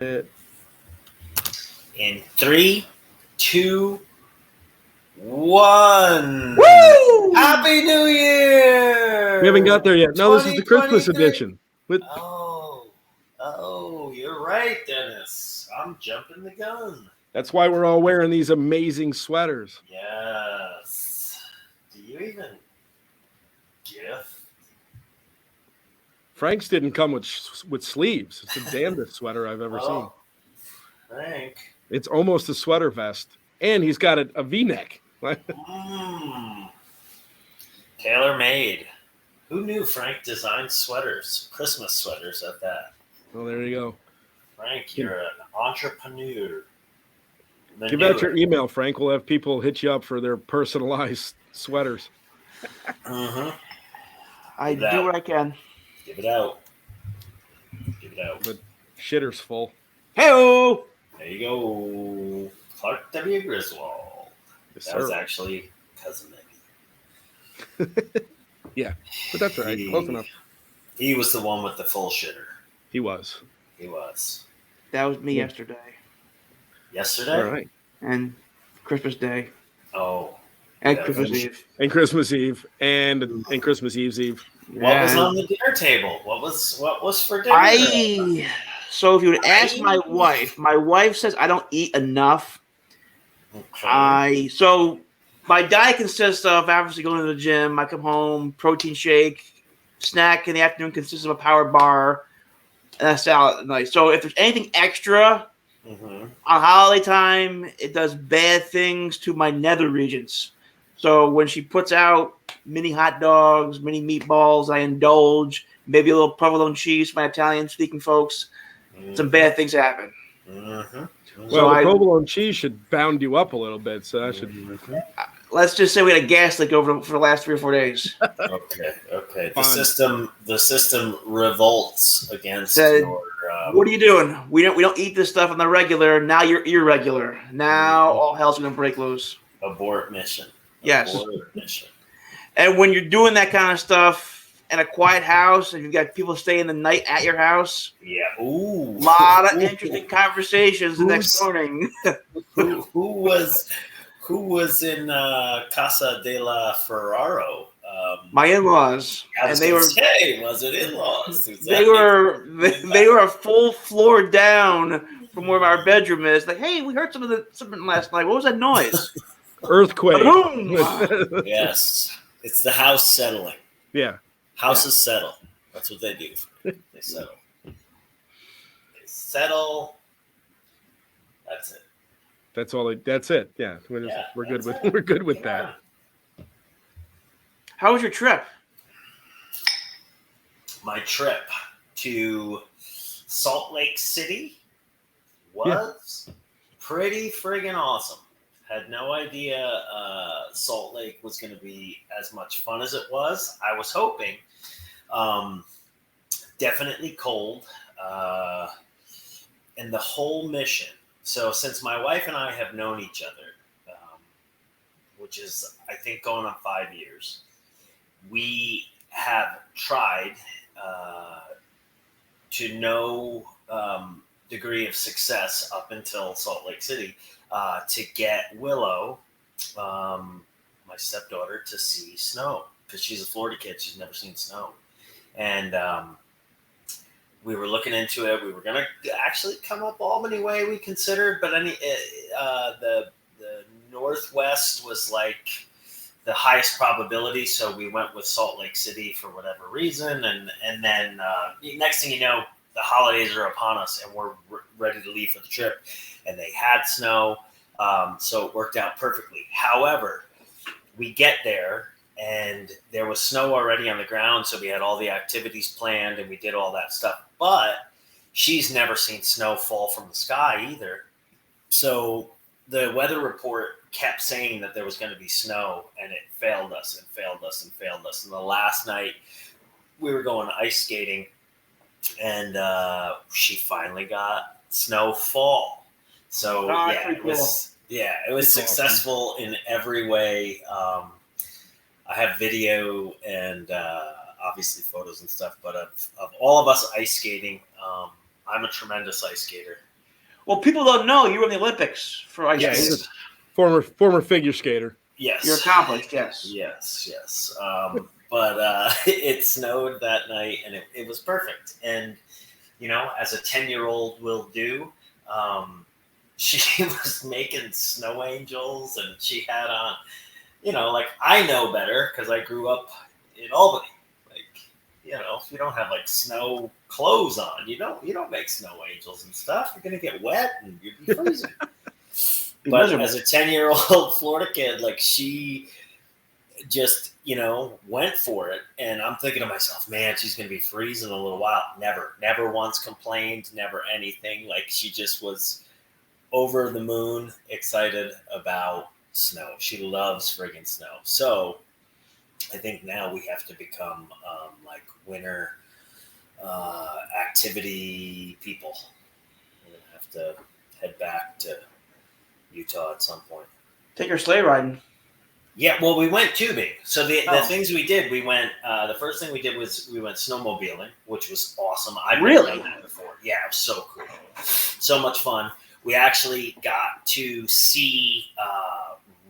In 3, 2, 1. Woo! Happy New Year! We haven't got there yet. No, this is the Christmas edition. Oh, you're right, Dennis. I'm jumping the gun. That's why we're all wearing these amazing sweaters. Yes. Do you even gift? Frank's didn't come with sleeves. It's the damnest sweater I've ever seen. Frank. It's almost a sweater vest, and he's got a V-neck. Tailor made. Who knew Frank designed sweaters, Christmas sweaters at that? Well, there you go. Frank, you're an entrepreneur. Give out your email, Frank. We'll have people hit you up for their personalized sweaters. I do what I can. Give it out. But shitter's full. Hey-o! There you go. Clark W. Griswold. Yes, that was actually Cousin Eddie. Yeah, but that's all right. Close enough. He was the one with the full shitter. He was. That was me yesterday. Yesterday? All right. And Christmas Day. Oh. And Christmas Eve. And Christmas Eve. And Christmas Eve's Eve. What was on the dinner table? What was for dinner? So if you would ask my wife says I don't eat enough. Okay. So my diet consists of obviously going to the gym. I come home, protein shake, snack in the afternoon consists of a power bar, and a salad at night. So if there's anything extra on holiday time, it does bad things to my nether regions. So when she puts out mini hot dogs, mini meatballs, I indulge. Maybe a little provolone cheese for my Italian-speaking folks. Some bad things happen. Well, the provolone cheese should bound you up a little bit, so that should be let's just say we had a gas leak for the last 3 or 4 days. Okay. The system revolts against your. What are you doing? We don't eat this stuff on the regular. Now you're irregular. Now all hell's gonna break loose. Abort mission. Yes. And when you're doing that kind of stuff in a quiet house, and you've got people staying the night at your house, a lot of interesting conversations the next morning. who was in Casa de la Ferraro? My in-laws, and they were. Was it in-laws? They were a full floor down from where our bedroom is. Like, hey, we heard something last night. What was that noise? Earthquake. Yes, it's the house settling. Yeah, houses settle. That's what they do. They settle. That's it. That's all. That's it. Yeah, we're good with that. How was your trip? My trip to Salt Lake City was pretty friggin' awesome. Had no idea Salt Lake was going to be as much fun as it was. I was hoping. Definitely cold. And the whole mission. So since my wife and I have known each other, which is, I think, going on 5 years, we have tried to no degree of success up until Salt Lake City to get Willow, my stepdaughter, to see snow, because she's a Florida kid. She's never seen snow. And we were looking into it. We were going to actually come up Albany way, we considered, but the Northwest was like the highest probability, so we went with Salt Lake City for whatever reason. And then next thing you know, the holidays are upon us, and we're ready to leave for the trip. And they had snow, so it worked out perfectly. However, we get there, and there was snow already on the ground, so we had all the activities planned, and we did all that stuff. But she's never seen snow fall from the sky either. So the weather report kept saying that there was going to be snow, and it failed us and failed us and failed us. And the last night, we were going ice skating, and she finally got snowfall. So it was successful in every way. I have video and obviously photos and stuff, but of all of us ice skating, I'm a tremendous ice skater. Well, people don't know you were in the Olympics for ice Yes. skating. Former figure skater. Yes. You're accomplished, yes. Yes. But it snowed that night, and it was perfect. And, as a 10-year-old will do, she was making snow angels, and she had on, like, I know better because I grew up in Albany. Like, if you don't have like snow clothes on, you don't make snow angels and stuff. You're gonna get wet and you'd be freezing. But as a 10-year-old Florida kid, like, she just went for it, and I'm thinking to myself, man, she's gonna be freezing in a little while. Never once complained, never anything. Like, she just was over the moon excited about snow. She loves friggin' snow. So I think now we have to become like winter activity people. We're gonna have to head back to Utah at some point. Take your sleigh riding. Yeah, well, we went tubing. So the things we did, we went. The first thing we did was we went snowmobiling, which was awesome. I've never done that before. Yeah, it was so cool, so much fun. We actually got to see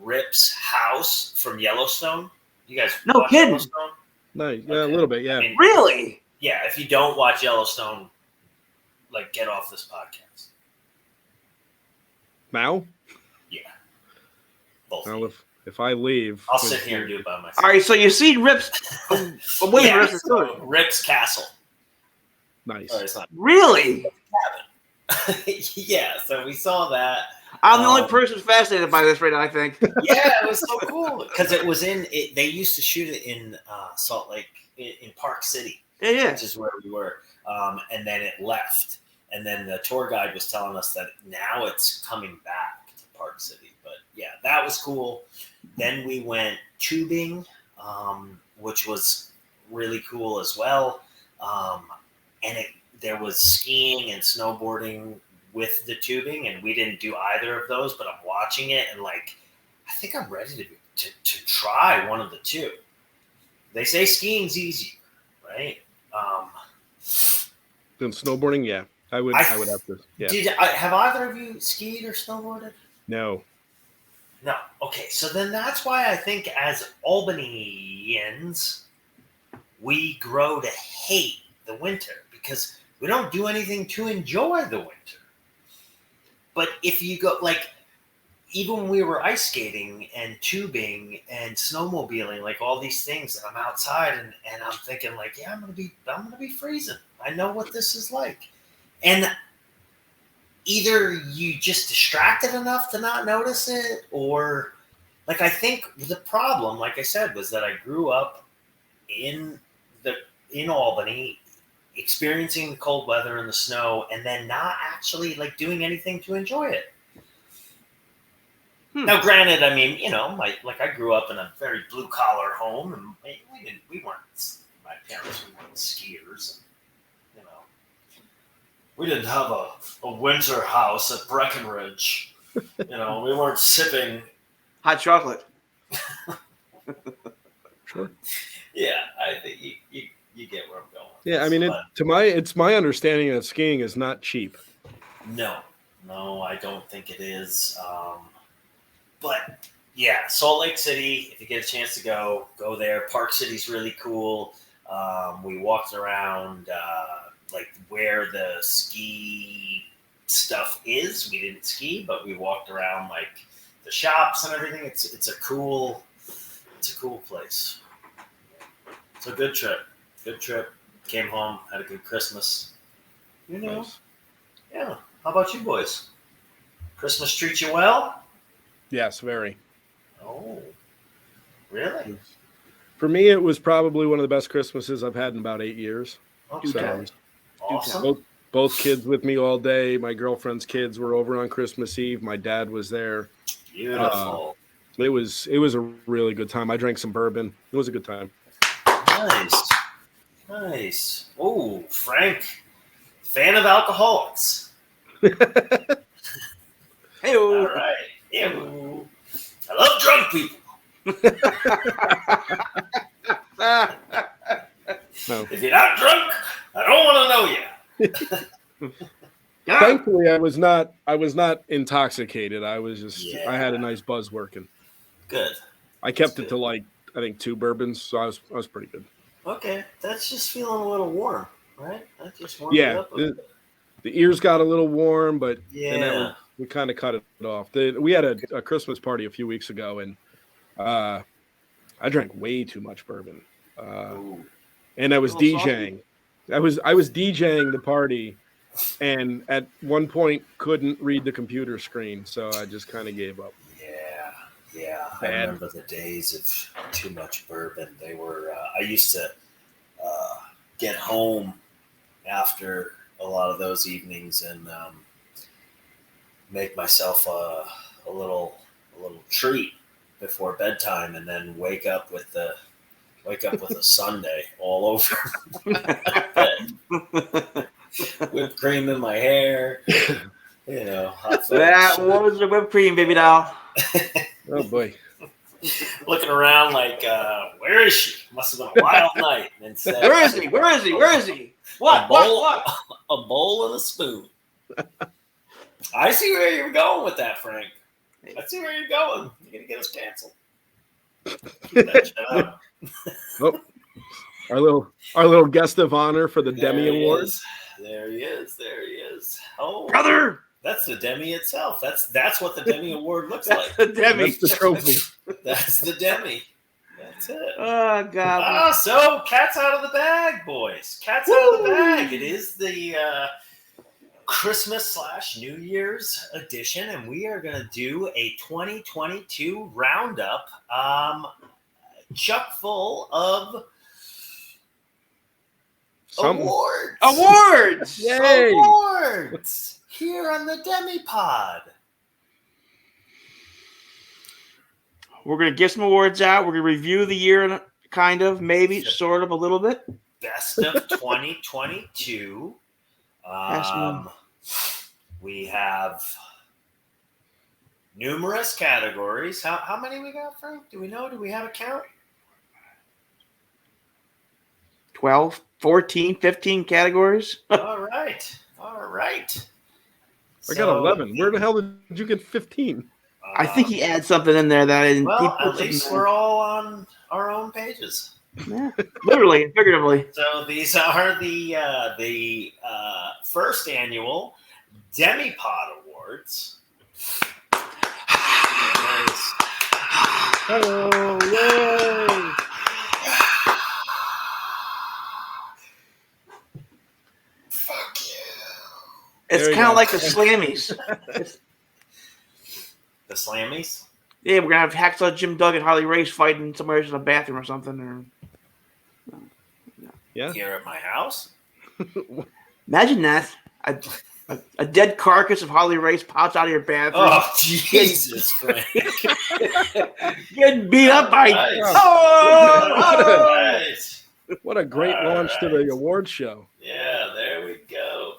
Rip's house from Yellowstone. You guys no kidding? Yellowstone? Nice, yeah, okay. A little bit, yeah. Really? Yeah. If you don't watch Yellowstone, like, get off this podcast. Now? Yeah. Both. Well, if I leave, I'll sit here and do it by myself. All right, so you see Rip's Rip's castle. Nice. Oh, it's not really? Yeah, so we saw that. I'm the only person fascinated by this right now, I think. Yeah, it was so cool because it was they used to shoot it in Salt Lake, in Park City. Yeah. Which is where we were. And then it left. And then the tour guide was telling us that now it's coming back to Park City. But yeah, that was cool. Then we went tubing, which was really cool as well. And there was skiing and snowboarding with the tubing, and we didn't do either of those, but I'm watching it, and like, I think I'm ready to try one of the two. They say skiing's easier, right? Then snowboarding, yeah. I would have to. Yeah. Have either of you skied or snowboarded? No. Okay, so then that's why I think as Albanians, we grow to hate the winter because we don't do anything to enjoy the winter. But if you go, like, even when we were ice skating and tubing and snowmobiling, like all these things, and I'm outside and I'm thinking, like, yeah, I'm gonna be freezing. I know what this is like. And either you just distracted enough to not notice it, or, like, I think the problem, like I said, was that I grew up in Albany, experiencing the cold weather and the snow, and then not actually, like, doing anything to enjoy it. Now, granted, I mean, I grew up in a very blue collar home, and my parents weren't skiers. And, we didn't have a winter house at Breckenridge. We weren't sipping hot chocolate. Sure. Yeah, I think you get where I'm going. Yeah, I mean, it's my understanding that skiing is not cheap. No, I don't think it is. But yeah, Salt Lake City, if you get a chance to go there. Park City's really cool. We walked around like where the ski stuff is. We didn't ski, but we walked around like the shops and everything. It's a cool place. It's a good trip. Came home, had a good Christmas. Nice. Yeah. How about you boys? Christmas treat you well? Yes, very. Oh, really? For me, it was probably one of the best Christmases I've had in about 8 years. Okay. So, Awesome. Both kids with me all day. My girlfriend's kids were over on Christmas Eve. My dad was there. Beautiful. It was a really good time. I drank some bourbon. It was a good time. Nice. Oh, Frank, fan of alcoholics. Hey, all right. Ew. I love drunk people. No. If you're not drunk, I don't want to know you. Thankfully, I was not intoxicated. I was just I had a Yeah. nice buzz working. Good. I kept it to like I think 2 bourbons, so I was pretty good. Okay, that's just feeling a little warm, right? That just warmed you Yeah, up a bit. the ears got a little warm, but then that was Yeah. we kind of cut it off. We had a Christmas party a few weeks ago, and I drank way too much bourbon, Ooh. and I was A little saucy? DJing. I was DJing the party, and at one point couldn't read the computer screen, so I just kind of gave up. Yeah. I Bad. remember the days of too much bourbon. They were. I used to get home after a lot of those evenings and make myself a little treat before bedtime, and then wake up with a sundae all over bed. Whipped cream in my hair, hot That was the whipped cream, baby doll. Oh boy. looking around like, where is she? Must have been a wild night. And instead, Where is he? Where is he? Where is he? What? What? A bowl and a spoon. I see where you're going with that, Frank. I see where you're going. You're going to get us canceled. Keep that shit up. Oh, our little guest of honor for the There Demi he Awards. is. There he is. Oh, Brother! that's the Demi itself. That's what the Demi Award looks like. The Demi. That's the trophy. That's the Demi. That's it. Oh, God. So cat's out of the bag, boys. Cat's out of the bag. It is the Christmas / New Year's edition, and we are going to do a 2022 roundup, chock full of awards. Awards! Yay! Awards here on the Demi Pod. We're going to get some awards out. We're going to review the year, kind of, maybe, sort of, a little bit. Best of 2022. We have numerous categories. How many we got, Frank? Do we know? Do we have a count? 12, 14, 15 categories. All right. I got 11. Where the hell did you get 15? I think he adds something in there that I didn't. Well, at least we're all on our own pages. Yeah, literally and figuratively. So these are the first annual Demi Pod Awards. Hello, yay! Fuck you. It's kind of like the Slammies. The Slammies? Yeah, we're gonna have Hacksaw Jim Duggan and Harley Race fighting somewhere in a bathroom or something. Or Yeah. Here at my house? imagine that a dead carcass of Harley Race pops out of your bathroom. Oh, Jesus, Frank. Getting beat up by. Nice. Oh! Nice. What a great launch to the award show. Yeah, there we go.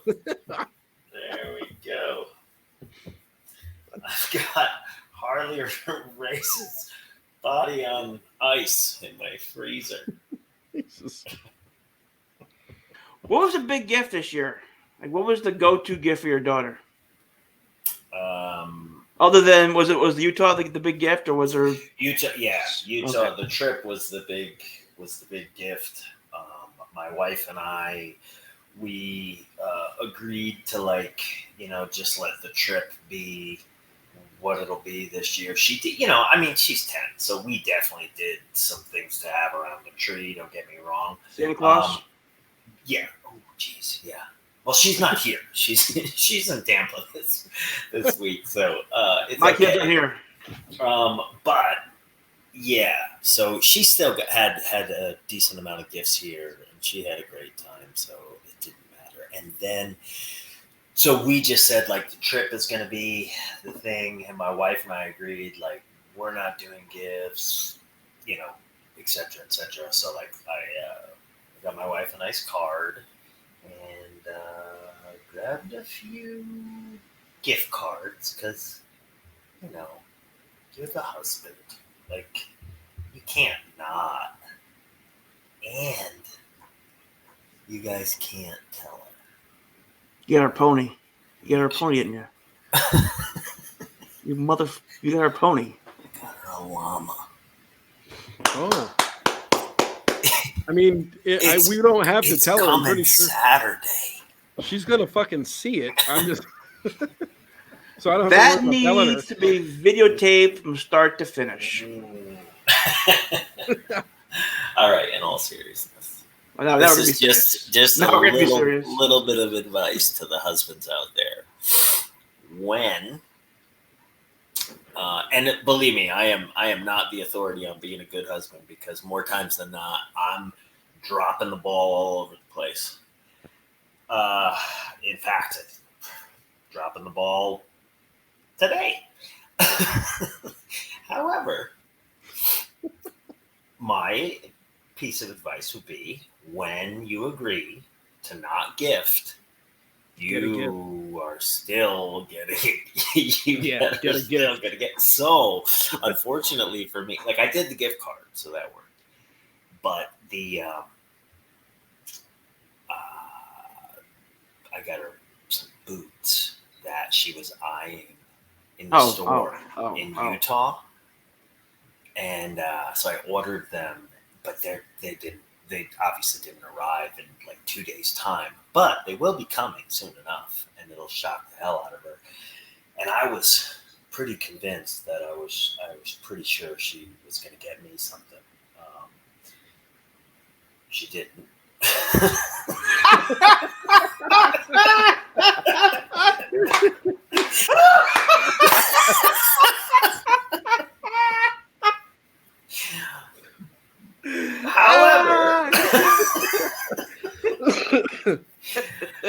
I've got Harley Race's body on ice in my freezer. Jesus. What was the big gift this year? Like, what was the go-to gift for your daughter? Other than was Utah the big gift, or was there Utah? Yeah, Utah. Okay. The trip was the big gift. My wife and I, we agreed to just let the trip be what it'll be this year. She did, she's 10, so we definitely did some things to have around the tree. Don't get me wrong. Santa Claus? Yeah. Oh, geez. Yeah. Well, she's not here. She's in Tampa this week, so it's My okay. kids are here. But yeah, so she still had a decent amount of gifts here, and she had a great time, so it didn't matter. And then, so we just said the trip is going to be the thing, and my wife and I agreed we're not doing gifts, et cetera, et cetera. So I got my wife a nice card and grabbed a few gift cards because you're the husband. You can't not. And you guys can't tell her. Get our pony. You got her pony in you. You got her pony. Got her a llama. Oh. I mean, we don't have to tell her. I'm pretty sure Saturday. she's gonna fucking see it. I'm just so I don't have That to worry about telling her. needs to be videotaped from start to finish. All right, in all seriousness. Well, This is just No, a we're gonna be serious. little bit of advice to the husbands out there. When and believe me, I am not the authority on being a good husband, because more times than not, I'm dropping the ball all over the place. In fact, dropping the ball today. However, my piece of advice would be, when you agree to not gift, you are still getting gonna get. So unfortunately for me, like, I did the gift card, so that worked, but the I got her some boots that she was eyeing in the store in Utah, and so I ordered them, but they obviously didn't arrive in like 2 days' time, but they will be coming soon enough, and it'll shock the hell out of her. And I was pretty convinced that I was pretty sure she was going to get me something. She didn't.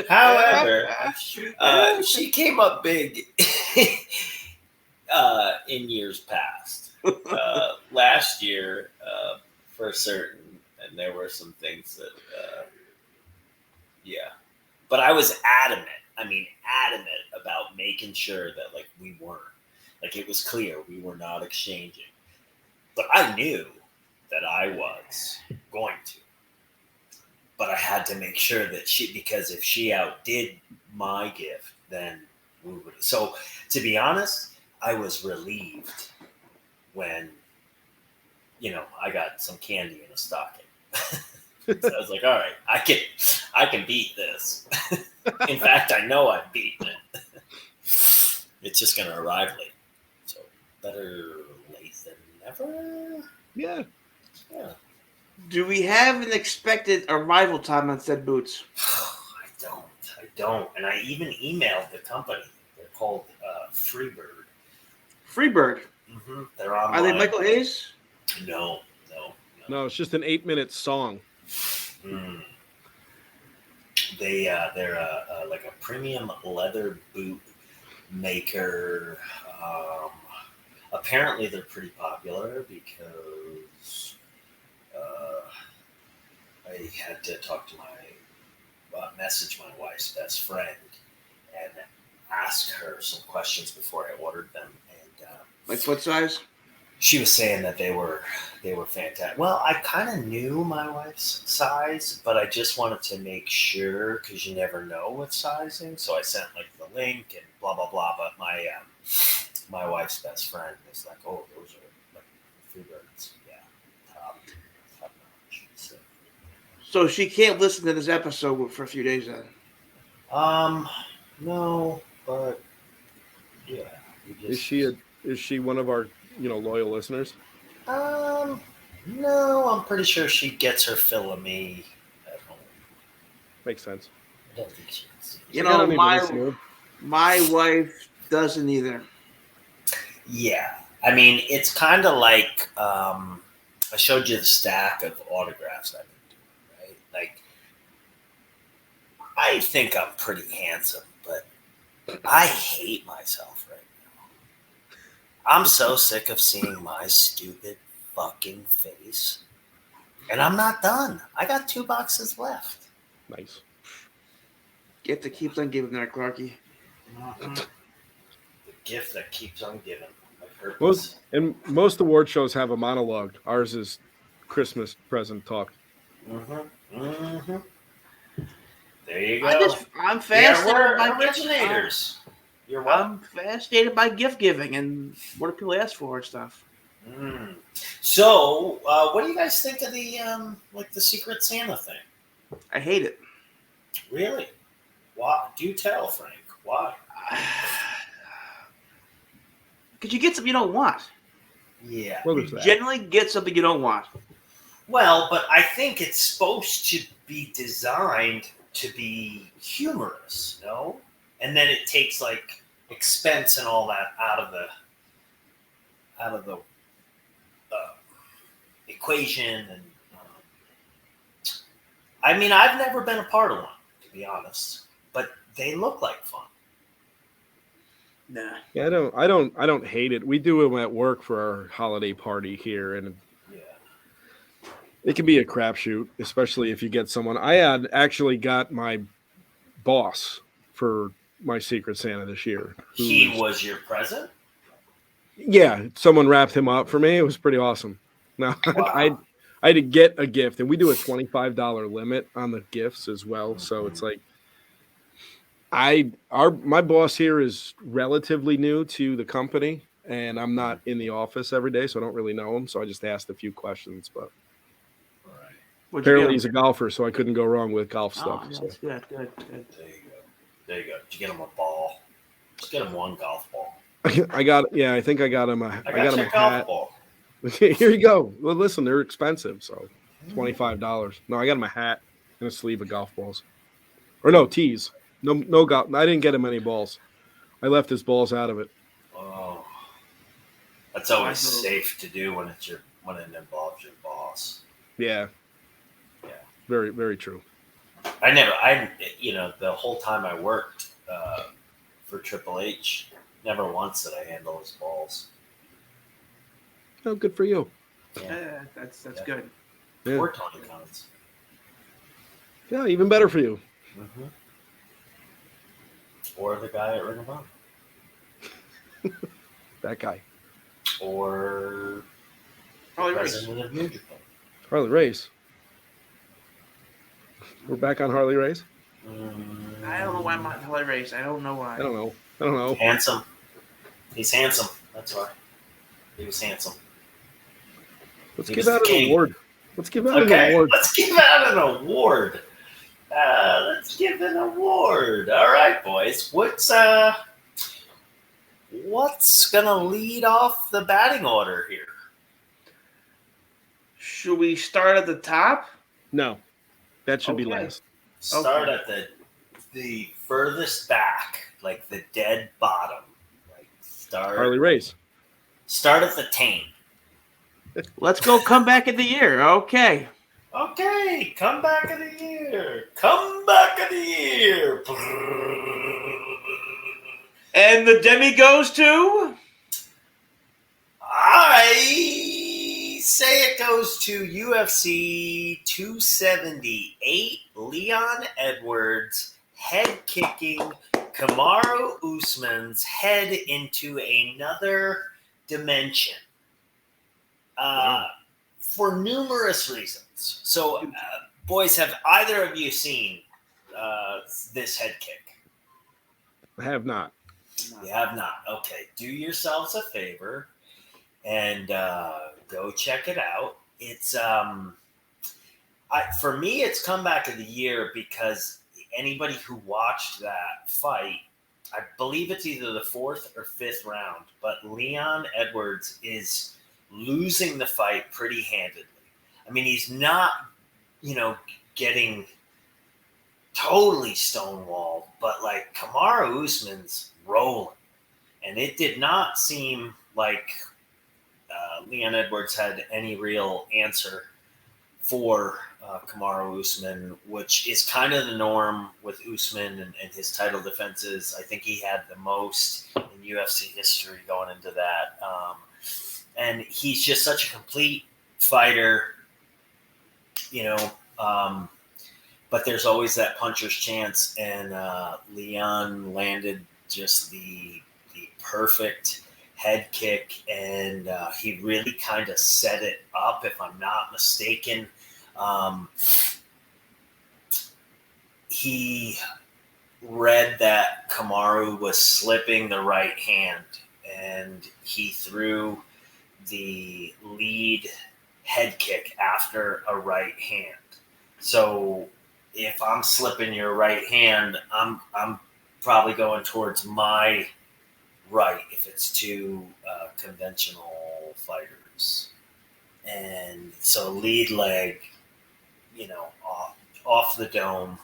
However, she came up big in years past. Last year, for certain, and there were some things that, yeah. But I was adamant about making sure that, like, we weren't. Like, it was clear we were not exchanging. But I knew that I was going to. But I had to make sure that because if she outdid my gift, then we would. So, to be honest, I was relieved when, I got some candy in a stocking. So I was like, all right, I can beat this. In fact, I know I've beaten it. It's just going to arrive late. So better late than never. Yeah. Do we have an expected arrival time on said boots? I don't. And I even emailed the company. They're called Freebird. Freebird? Mm-hmm. They're online. Are they Michael Hayes? No, it's just an 8-minute song. They're like a premium leather boot maker. Apparently, they're pretty popular because I had to message my wife's best friend and ask her some questions before I ordered them. And like foot size? She was saying that they were fantastic. Well, I kind of knew my wife's size, but I just wanted to make sure, because you never know with sizing. So I sent like the link and blah blah blah. But my wife's best friend was like, "Oh, those are like Freebirds, yeah, top notch." So she can't listen to this episode for a few days then. No, but yeah. Is she one of our loyal listeners? No, I'm pretty sure she gets her fill of me at home. Makes sense. I don't think she is. My wife doesn't either. Yeah. I mean, it's kind of like, I showed you the stack of autographs I've been doing, right? Like, I think I'm pretty handsome, but I hate myself right now. I'm so sick of seeing my stupid fucking face. And I'm not done. I got 2 boxes left. Nice. Get the keeps on giving there, Clarky. Mm-hmm. The gift that keeps on giving. Most award shows have a monologue. Ours is Christmas present talk. Mm-hmm. Mm-hmm. There you go. I'm There fascinated by were originators. You're I'm fascinated by gift giving and what do people ask for and stuff. Mm. So, what do you guys think of the the Secret Santa thing? I hate it. Really? Why? Do tell, Frank. Why? Because you get something you don't want. Yeah. Well, You there's that. generally get something you don't want. Well, but I think it's supposed to be designed to be humorous, no? And then it takes like expense and all that out of the equation. And I mean, I've never been a part of one, to be honest, but they look like fun. Nah. Yeah, I don't hate it. We do them at work for our holiday party here, and Yeah. it can be a crapshoot, especially if you get someone. I had actually got my boss for my Secret Santa this year. He was your present? Yeah, someone wrapped him up for me. It was pretty awesome. Now Wow. I had to get a gift, and we do a $25 limit on the gifts as well. So it's like my boss here is relatively new to the company, and I'm not in the office every day, so I don't really know him. So I just asked a few questions, but Right. apparently he's a golfer, so I couldn't go wrong with golf stuff. Oh, So. that's good. There you go. There you go. Did you get him a ball? Just get him one golf ball. I think I got him I got him your a golf hat. ball. Here you go. Well, listen, they're expensive, so $25. No, I got him a hat and a sleeve of golf balls, or no tees. No golf. I didn't get him any balls. I left his balls out of it. Oh, that's always safe to do when it involves your boss. Yeah. Yeah. Very, very true. The whole time I worked for Triple H, never once did I handle his balls. Oh, good for you. Yeah, that's good. Yeah. Or Tony Khan's. Yeah, even better for you. Mm-hmm. Or the guy at Ring of Honor. That guy. Or Harley Race. President of New Japan. Harley Race. We're back on Harley Race? I don't know why I'm on Harley Race. I don't know why. I don't know. Handsome. He's handsome. That's why. He was handsome. Let's give out an award. Let's give out an award. Let's give out an award. Let's give an award. All right, boys. What's gonna lead off the batting order here? Should we start at the top? No, that should be Okay. last. Start at the furthest back, like the dead bottom. Like Harley Race. Start at the taint. Let's go comeback of the year. Okay. Okay, comeback of the year. Comeback of the year. And the Demi goes to? I say it goes to UFC 278. Leon Edwards head kicking Kamaru Usman's head into another dimension. For numerous reasons. So, boys, have either of you seen this head kick? I have not. You have not. Okay. Do yourselves a favor and go check it out. It's for me, it's comeback of the year because anybody who watched that fight, I believe it's either the 4th or 5th round, but Leon Edwards is losing the fight pretty handedly. I mean, he's not, getting totally stonewalled, but like Kamaru Usman's rolling. And it did not seem like Leon Edwards had any real answer for Kamaru Usman, which is kind of the norm with Usman and his title defenses. I think he had the most in UFC history going into that. And he's just such a complete fighter, but there's always that puncher's chance. And Leon landed just the perfect head kick, and he really kind of set it up, if I'm not mistaken. he read that Kamaru was slipping the right hand, and he threw the lead head kick after a right hand. So if I'm slipping your right hand, I'm probably going towards my right if it's two conventional fighters. And so lead leg, off the dome.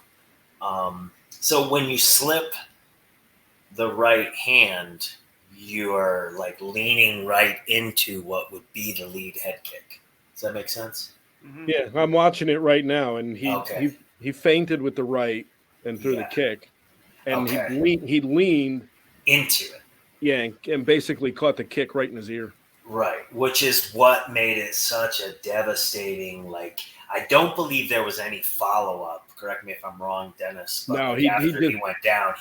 So when you slip the right hand, you are like leaning right into what would be the lead head kick. Does that make sense? Mm-hmm. Yeah, I'm watching it right now, and he feinted with the right and threw the kick, and he leaned into it. Yeah, and basically caught the kick right in his ear. Right, which is what made it such a devastating, I don't believe there was any follow-up. Correct me if I'm wrong, Dennis. But No, after he went down,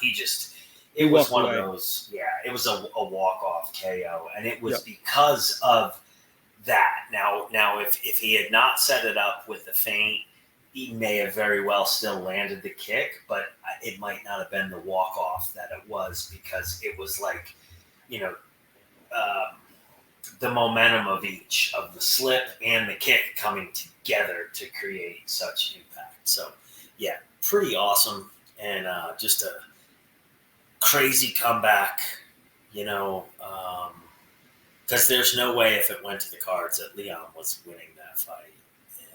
it was one away. of those, it was a walk-off KO. And it was because of that. Now, if he had not set it up with the feint, he may have very well still landed the kick, but it might not have been the walk-off that it was, because it was the momentum of each, of the slip and the kick coming together to create such impact. So, yeah, pretty awesome, and just a crazy comeback, because there's no way if it went to the cards that Leon was winning that fight. And,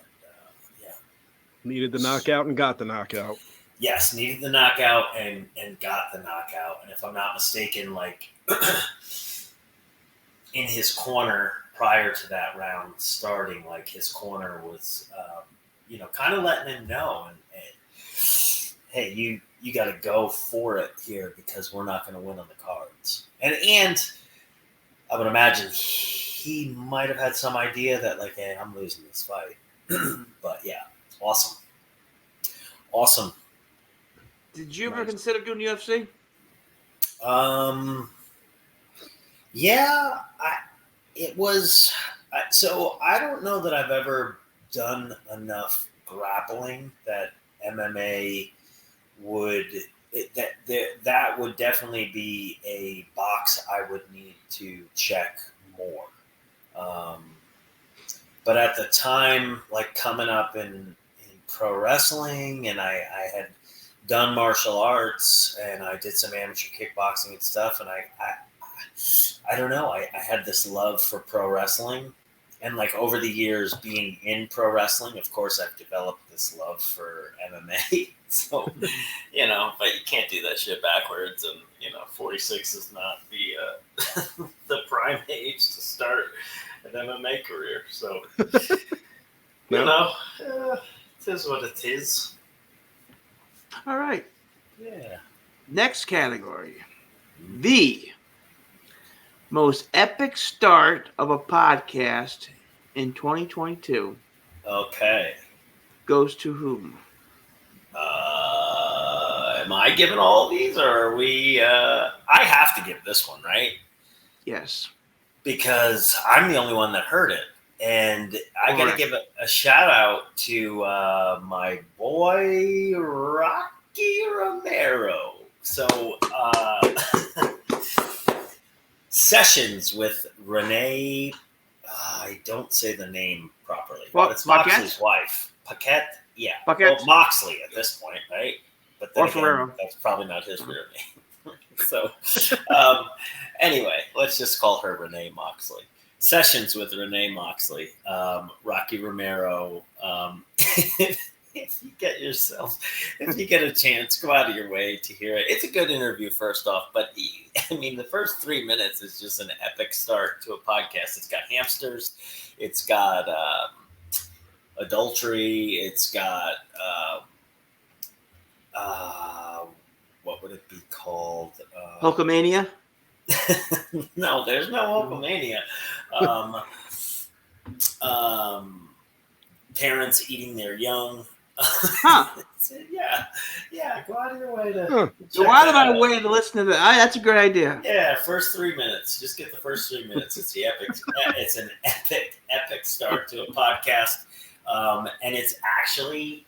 needed the knockout and got the knockout. Yes, needed the knockout and got the knockout. And if I'm not mistaken, in his corner prior to that round starting, his corner was, kind of letting him know, and hey, you got to go for it here, because we're not going to win on the cards. And I would imagine he might have had some idea that hey, I'm losing this fight. But yeah, awesome. Did you ever consider doing UFC? Yeah, it was. So I don't know that I've ever done enough grappling that MMA would. That would definitely be a box I would need to check more. But at the time, coming up in pro wrestling, and I had done martial arts, and I did some amateur kickboxing and stuff, and I don't know. I had this love for pro wrestling, and over the years being in pro wrestling, of course, I've developed this love for MMA. So, but you can't do that shit backwards, and 46 is not the the prime age to start an MMA career. So, it is what it is. All right. Yeah. Next category. The most epic start of a podcast in 2022. Okay. Goes to whom? Am I giving all these, or are we? I have to give this one, right? Yes. Because I'm the only one that heard it. And I got to give a shout out to my boy, Rocky Romero. So, sessions with Renee. I don't say the name properly. Well, it's Moxley's wife. Paquette? Yeah. Paquette. Well, Moxley at this point, right? But then Ferrero. That's probably not his real name. So, anyway, let's just call her Renee Moxley. Sessions with Renee Moxley, Rocky Romero. If you get a chance, go out of your way to hear it. It's a good interview, first off, but the first 3 minutes is just an epic start to a podcast. It's got hamsters, it's got adultery, it's got what would it be called? Hulkamania? No, there's no Hulkamania. Parents eating their young. Huh. Yeah. Go out of your way to. Go out of my way to listen to that. That's a good idea. Yeah, first 3 minutes. Just get the first 3 minutes. It's the epic. It's an epic start to a podcast, and it's actually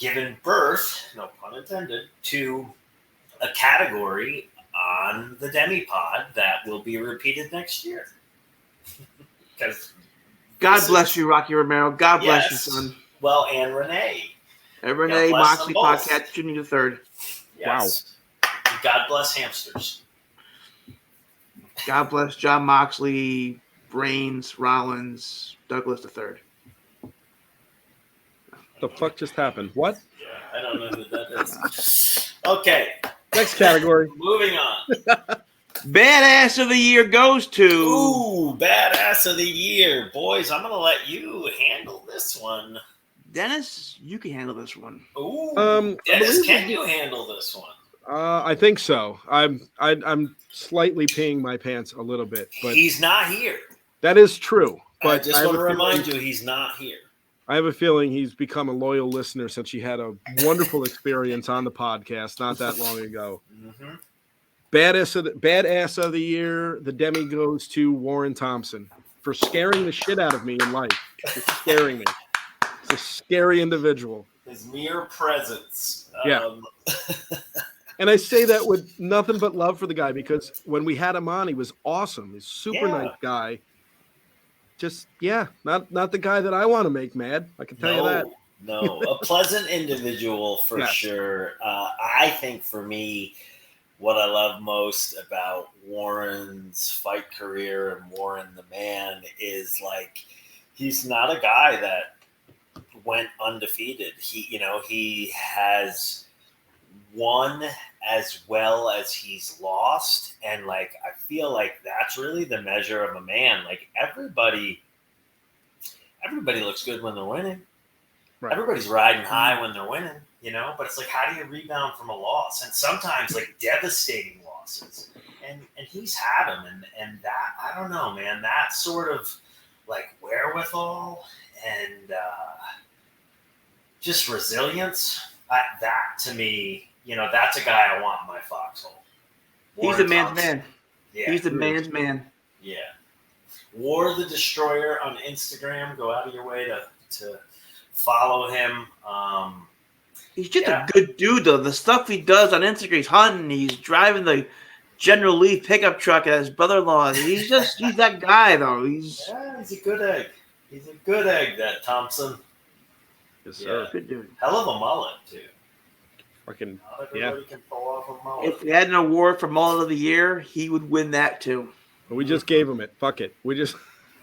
given birth, no pun intended, to a category on the Demi-Pod that will be repeated next year. Because God bless you, Rocky Romero. God bless you, Yes. son. Well, and Renee. And Renee God bless them Moxley both. podcast, Junior the Third. Yes. Wow. God bless hamsters. God bless John Moxley, Reigns, Rollins, Douglas the Third. The fuck just happened? What? Yeah, I don't know who that is. Okay. Next category. Moving on. Badass of the year goes to. Ooh, badass of the year. Boys, I'm going to let you handle this one. Dennis, you can handle this one. Ooh, Dennis, can you handle this one? I think so. I'm slightly peeing my pants a little bit, but he's not here. That is true. But But I just want to remind you, he's not here. I have a feeling he's become a loyal listener since he had a wonderful experience on the podcast not that long ago. Mm-hmm. Badass of the year, the Demi goes to Warren Thompson for scaring the shit out of me in life. Just scaring me. He's a scary individual. His mere presence. Yeah. And I say that with nothing but love for the guy because when we had him on, he was awesome. He's a super nice guy. Just, not the guy that I want to make mad. I can tell you that. No, a pleasant individual for sure. I think for me, what I love most about Warren's fight career and Warren the man is like he's not a guy that went undefeated. He has won as well as he's lost, and like I feel like that's really the measure of a man. Like everybody looks good when they're winning. Right. Everybody's riding high when they're winning, but it's like, how do you rebound from a loss? And sometimes like devastating losses, and he's had them, and that, I don't know, man, that sort of like wherewithal and just resilience, that to me, that's a guy I want in my foxhole. He's the man's man. Yeah. He's the man's man. Yeah. War the Destroyer on Instagram. Go out of your way to follow him. He's just a good dude, though. The stuff he does on Instagram, he's hunting, he's driving the General Lee pickup truck at his brother-in-law. He's that guy, though. He's a good egg. He's a good egg, that Thompson. Yes, sir. Good dude. Hell of a mullet, too. Fucking, not everybody can pull off a mullet. If we had an award for Mullet of the Year, he would win that, too. But we just gave him it. Fuck it. We just...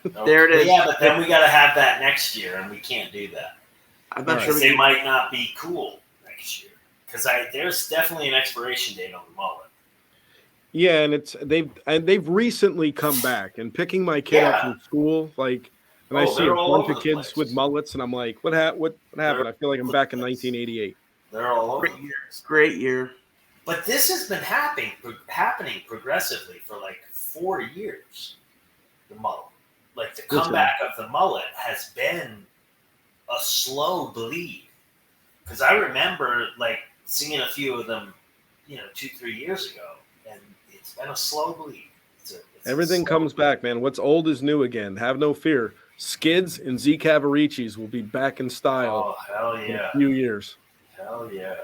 There it is. Yeah, but then we got to have that next year, and we can't do that. I'm not sure they might not be cool next year. Because there's definitely an expiration date on the mullet. Yeah, and they've recently come back. And picking my kid up from school, like... And I see a bunch of kids with mullets, and I'm like, what happened? I feel like I'm back in 1988. They're all over. Great year. But this has been happening progressively for like 4 years. The mullet. Like the comeback of the mullet has been a slow bleed. Because I remember like seeing a few of them, 2-3 years ago, and it's been a slow bleed. Everything comes back, man. What's old is new again. Have no fear. Skids and Z Cavaricis will be back in style. Oh, hell yeah. In a few years. Hell yeah.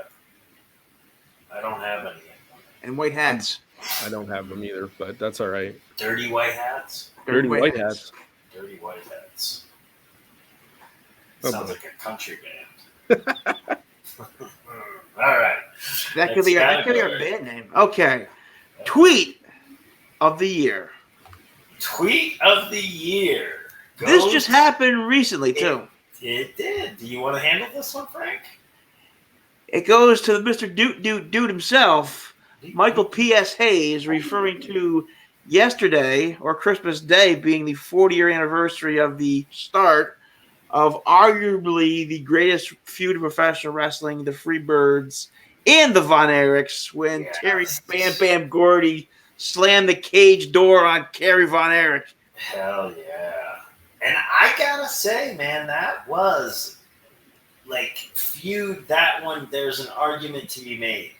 I don't have any. And white hats. I don't have them either, but that's all right. Dirty white hats? Dirty white hats. Dirty white hats. Oh, sounds like a country band. All right. That could be our band name. Okay. Tweet of the year. Tweet of the year. This just happened recently, too. It did. Do you want to handle this one, Frank? It goes to Mr. Dude himself, Michael P.S. Hayes, referring to yesterday, or Christmas Day, being the 40-year anniversary of the start of arguably the greatest feud in professional wrestling, the Freebirds and the Von Erichs, when Terry Bam Bam Gordy slammed the cage door on Kerry Von Erich. Hell yeah. And I gotta say, man, that was like feud. That one, there's an argument to be made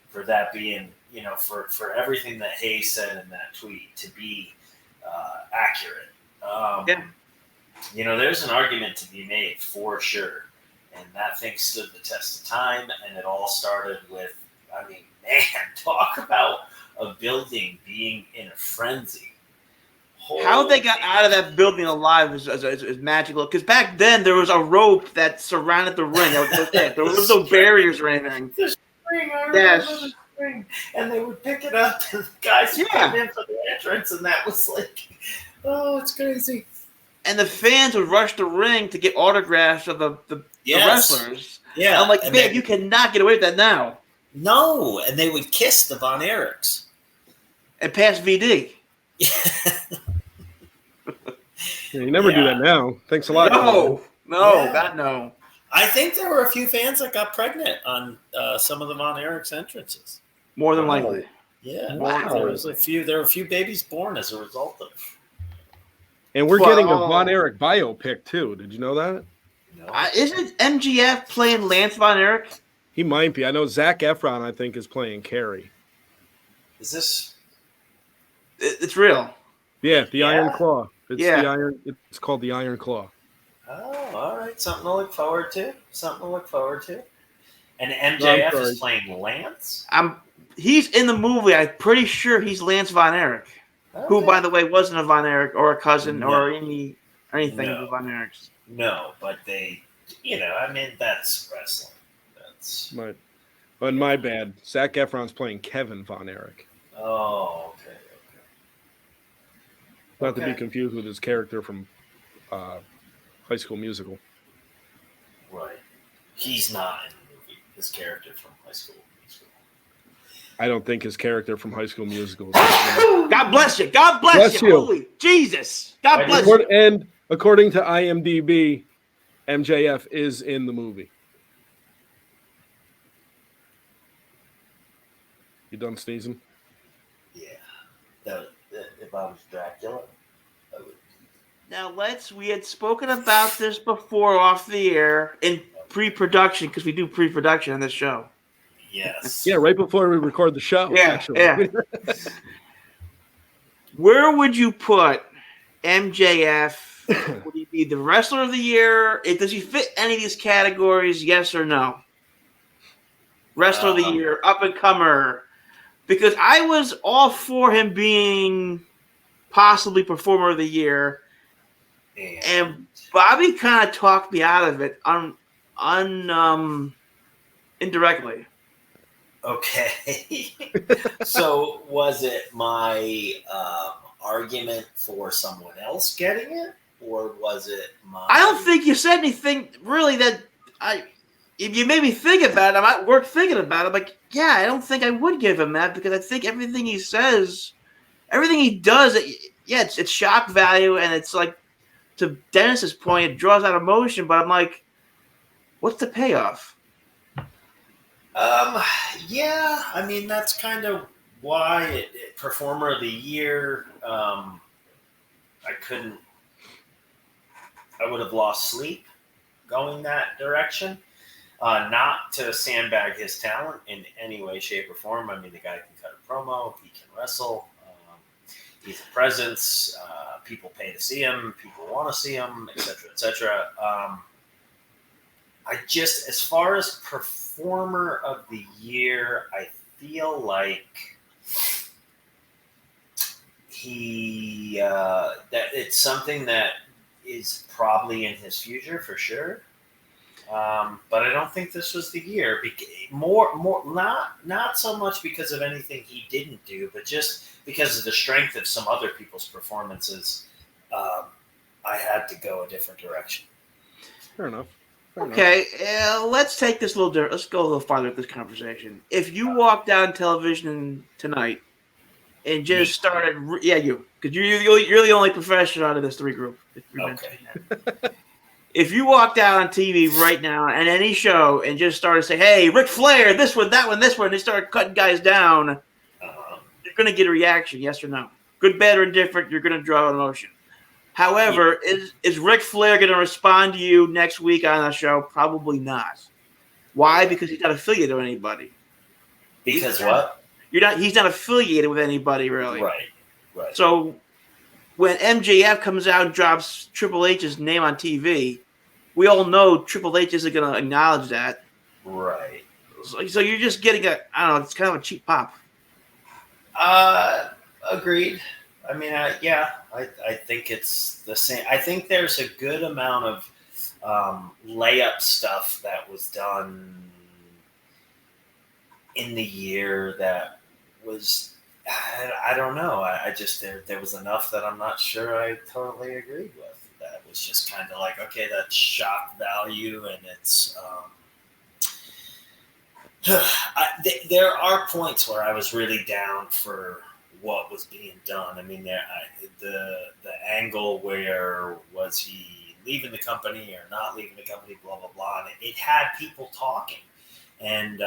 for that being, for everything that Hayes said in that tweet to be accurate. There's an argument to be made for sure. and that thing stood the test of time. And it all started with, I mean, man, talk about a building being in a frenzy. How they got out of that building alive is magical. Because back then there was a rope that surrounded the ring. That was it. There was no barriers or anything. The string, I remember the string. And they would pick it up, and the guys would come in for the entrance, and that was like, oh, it's crazy. And the fans would rush the ring to get autographs of the wrestlers. Yeah, I'm like, man, you cannot get away with that now. No, and they would kiss the Von Erichs. And pass VD. Yeah, you never do that now. Thanks a lot. No, God, no. I think there were a few fans that got pregnant on some of the Von Erichs entrances. More than likely. Yeah. Wow. There were a few babies born as a result of it. And we're getting a Von Erich biopic too. Did you know that? No. Isn't MGF playing Lance Von Erich? He might be. I know Zac Efron, I think, is playing Kerry. Is this? It's real. Yeah, the Iron Claw. It's the Iron. It's called the Iron Claw. Oh, all right. Something to look forward to. And MJF is playing Lance? He's in the movie. I'm pretty sure he's Lance Von Erich, who, by the way, wasn't a Von Erich or a cousin or anything of the Von Erichs. No, but they, I mean, that's wrestling. That's my bad. Zac Efron's playing Kevin Von Erich. Oh, okay. Not to be confused with his character from High School Musical. Right. He's not in the movie. His character from High School Musical. I don't think his character from High School Musical is God bless you. God bless you. Holy Jesus. God bless you. And according to IMDb, MJF is in the movie. You done sneezing? Yeah. If I was Dracula, I would. Now we had spoken about this before off the air in pre-production, because we do pre-production on this show. Yes. Yeah, right before we record the show. Yeah, actually. yeah. Where would you put MJF? Would he be the wrestler of the year? Does he fit any of these categories, yes or no? Wrestler of the year, up-and-comer. Because I was all for him being possibly performer of the year, and Bobby kind of talked me out of it indirectly. Okay. So was it my argument for someone else getting it, or was it my? I don't think you said anything really that if you made me think about it, I'm worth thinking about it. Like, yeah, I don't think I would give him that, because I think everything he says, everything he does, it's shock value, and it's like, to Dennis's point, it draws out emotion. But I'm like, what's the payoff? Yeah, I mean, that's kind of why performer of the year. I would have lost sleep going that direction. Not to sandbag his talent in any way, shape, or form. I mean, the guy can cut a promo. He can wrestle. He's a presence. People pay to see him. People want to see him, etc., etc. I just, as far as performer of the year, I feel like that it's something that is probably in his future for sure. But I don't think this was the year. Not so much because of anything he didn't do, but just because of the strength of some other people's performances. I had to go a different direction. Fair enough. Okay, let's take this let's go a little farther with this conversation. If you walked down television tonight and just started, you, because you're the only professional out of this three group. Okay. If you walked out on TV right now and any show and just started saying, "Hey, Ric Flair, this one, that one, this one," they start cutting guys down, you're going to get a reaction, yes or no? Good, bad, or indifferent, you're going to draw an emotion. However, is Ric Flair going to respond to you next week on a show? Probably not. Why? Because he's not affiliated with anybody. Because what? He's not affiliated with anybody, really. Right. So when MJF comes out and drops Triple H's name on TV, we all know Triple H isn't going to acknowledge that. Right. So you're just getting I don't know, it's kind of a cheap pop. Agreed. I mean, I think it's the same. I think there's a good amount of layup stuff that was done in the year that was, I don't know. I just, there was enough that I'm not sure I totally agreed with. That was just kind of like, okay, that's shock value, and it's, there are points where I was really down for what was being done. I mean, the angle where was he leaving the company or not leaving the company, blah blah blah, and it had people talking, and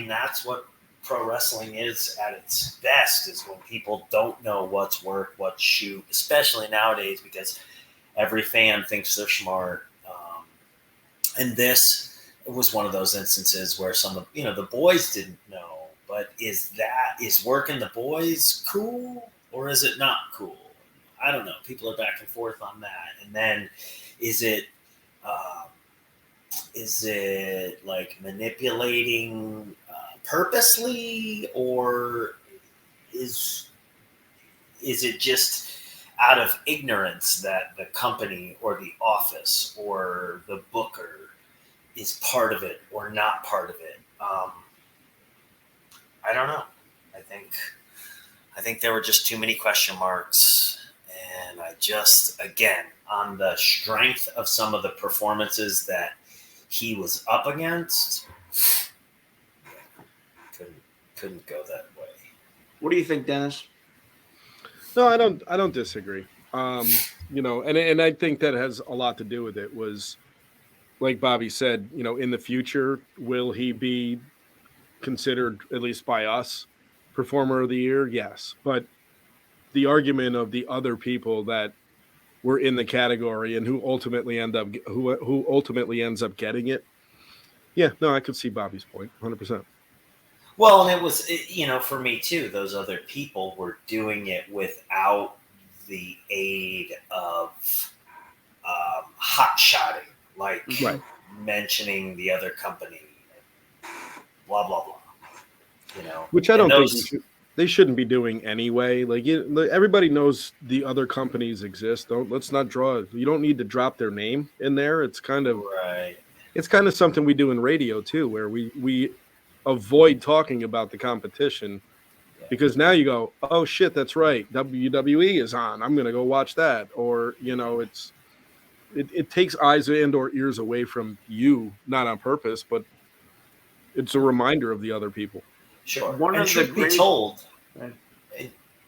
that's what pro wrestling is at its best, is when people don't know what's work, what's shoot, especially nowadays because every fan thinks they're smart, and this was one of those instances where some of the boys didn't know. But is working the boys cool or is it not cool? I don't know. People are back and forth on that. And then is it like manipulating purposely, or is it just out of ignorance that the company or the office or the booker is part of it or not part of it? I don't know. I think there were just too many question marks, and I just, again, on the strength of some of the performances that he was up against, couldn't go that way. What do you think, Dennis? No, I don't disagree. And I think that has a lot to do with it. Was like Bobby said, in the future, will he be considered, at least by us, performer of the year? Yes, but the argument of the other people that were in the category and who ultimately ends up getting it, yeah, no, I could see Bobby's point 100%. Well, and it was, for me too, those other people were doing it without the aid of hot-shotting, like right. mentioning the other company, blah blah blah. Which I don't think they shouldn't be doing anyway. Like everybody knows the other companies exist. Let's not draw. You don't need to drop their name in there. It's kind of right. It's kind of something we do in radio too, where we avoid talking about the competition because now you go, oh shit, that's right, WWE is on. I'm gonna go watch that, or it takes eyes and or ears away from you, not on purpose, but it's a reminder of the other people. Sure. And truth be told,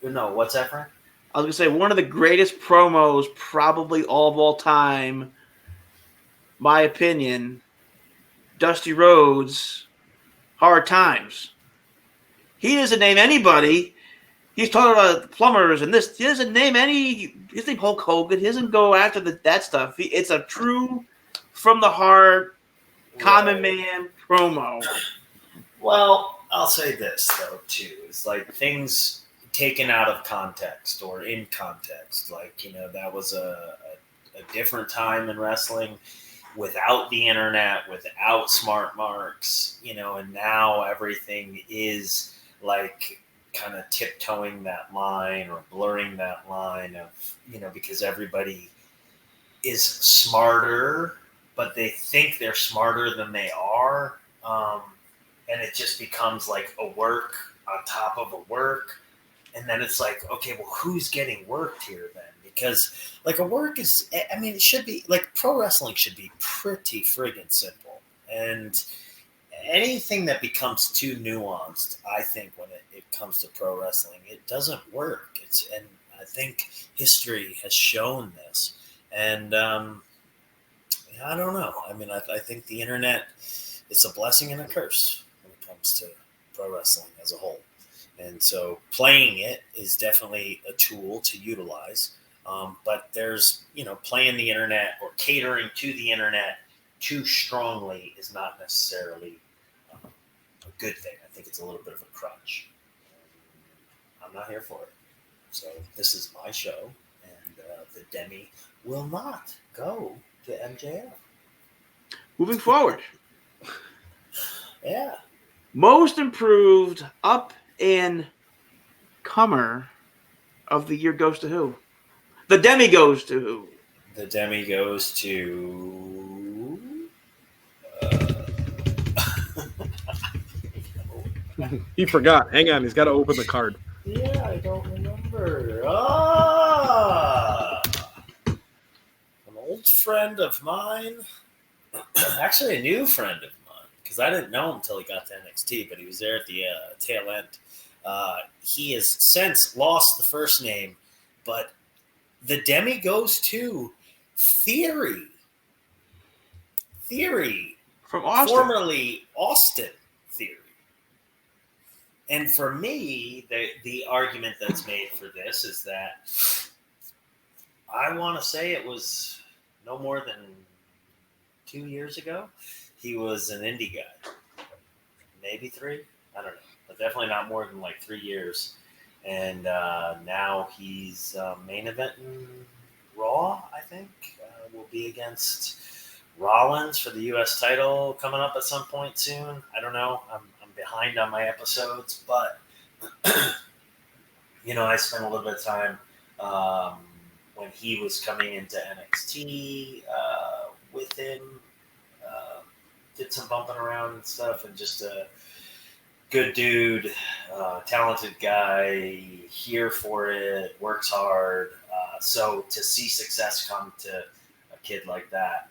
no, what's that, Frank? I was going to say, one of the greatest promos probably of all time, my opinion, Dusty Rhodes, Hard Times. He doesn't name anybody. He's talking about plumbers and this. He doesn't name any. His name Hulk Hogan. He doesn't go after that stuff. It's a true, from the heart, common man promo. Well, I'll say this though too. It's like things taken out of context or in context. Like that was a different time in wrestling, without the internet, without smart marks. And now everything is like kind of tiptoeing that line or blurring that line of because everybody is smarter, but they think they're smarter than they are. And it just becomes like a work on top of a work. And then it's like, okay, well, who's getting worked here then? Because like a work is, it should be like pro wrestling should be pretty friggin' simple. And anything that becomes too nuanced, I think when it comes to pro wrestling, it doesn't work. And I think history has shown this. And I don't know. I think the internet is a blessing and a curse when it comes to pro wrestling as a whole. And so playing it is definitely a tool to utilize. But there's, playing the internet or catering to the internet too strongly is not necessarily a good thing. I think it's a little bit of a crutch. I'm not here for it. So this is my show, and the Demi will not go to to MJF. Moving forward. Yeah. Most improved up and comer of the year goes to who? The Demi goes to who? The Demi goes to. He forgot. Hang on. He's got to open the card. Yeah, I don't remember. Ah! An old friend of mine. Actually, a new friend of mine. Because I didn't know him until he got to NXT, but he was there at the tail end. He has since lost the first name, but the Demi goes to Theory. Theory. From Austin. Formerly Austin Theory. And for me, the argument that's made for this is that I want to say it was no more than 2 years ago. He was an indie guy. Maybe 3. I don't know. But definitely not more than like 3 years. And now he's main eventing Raw, I think. Will be against Rollins for the U.S. title coming up at some point soon. I don't know. I'm behind on my episodes, but I spent a little bit of time when he was coming into NXT with him. Did some bumping around and stuff, and just a good dude, talented guy, here for it, works hard. So to see success come to a kid like that,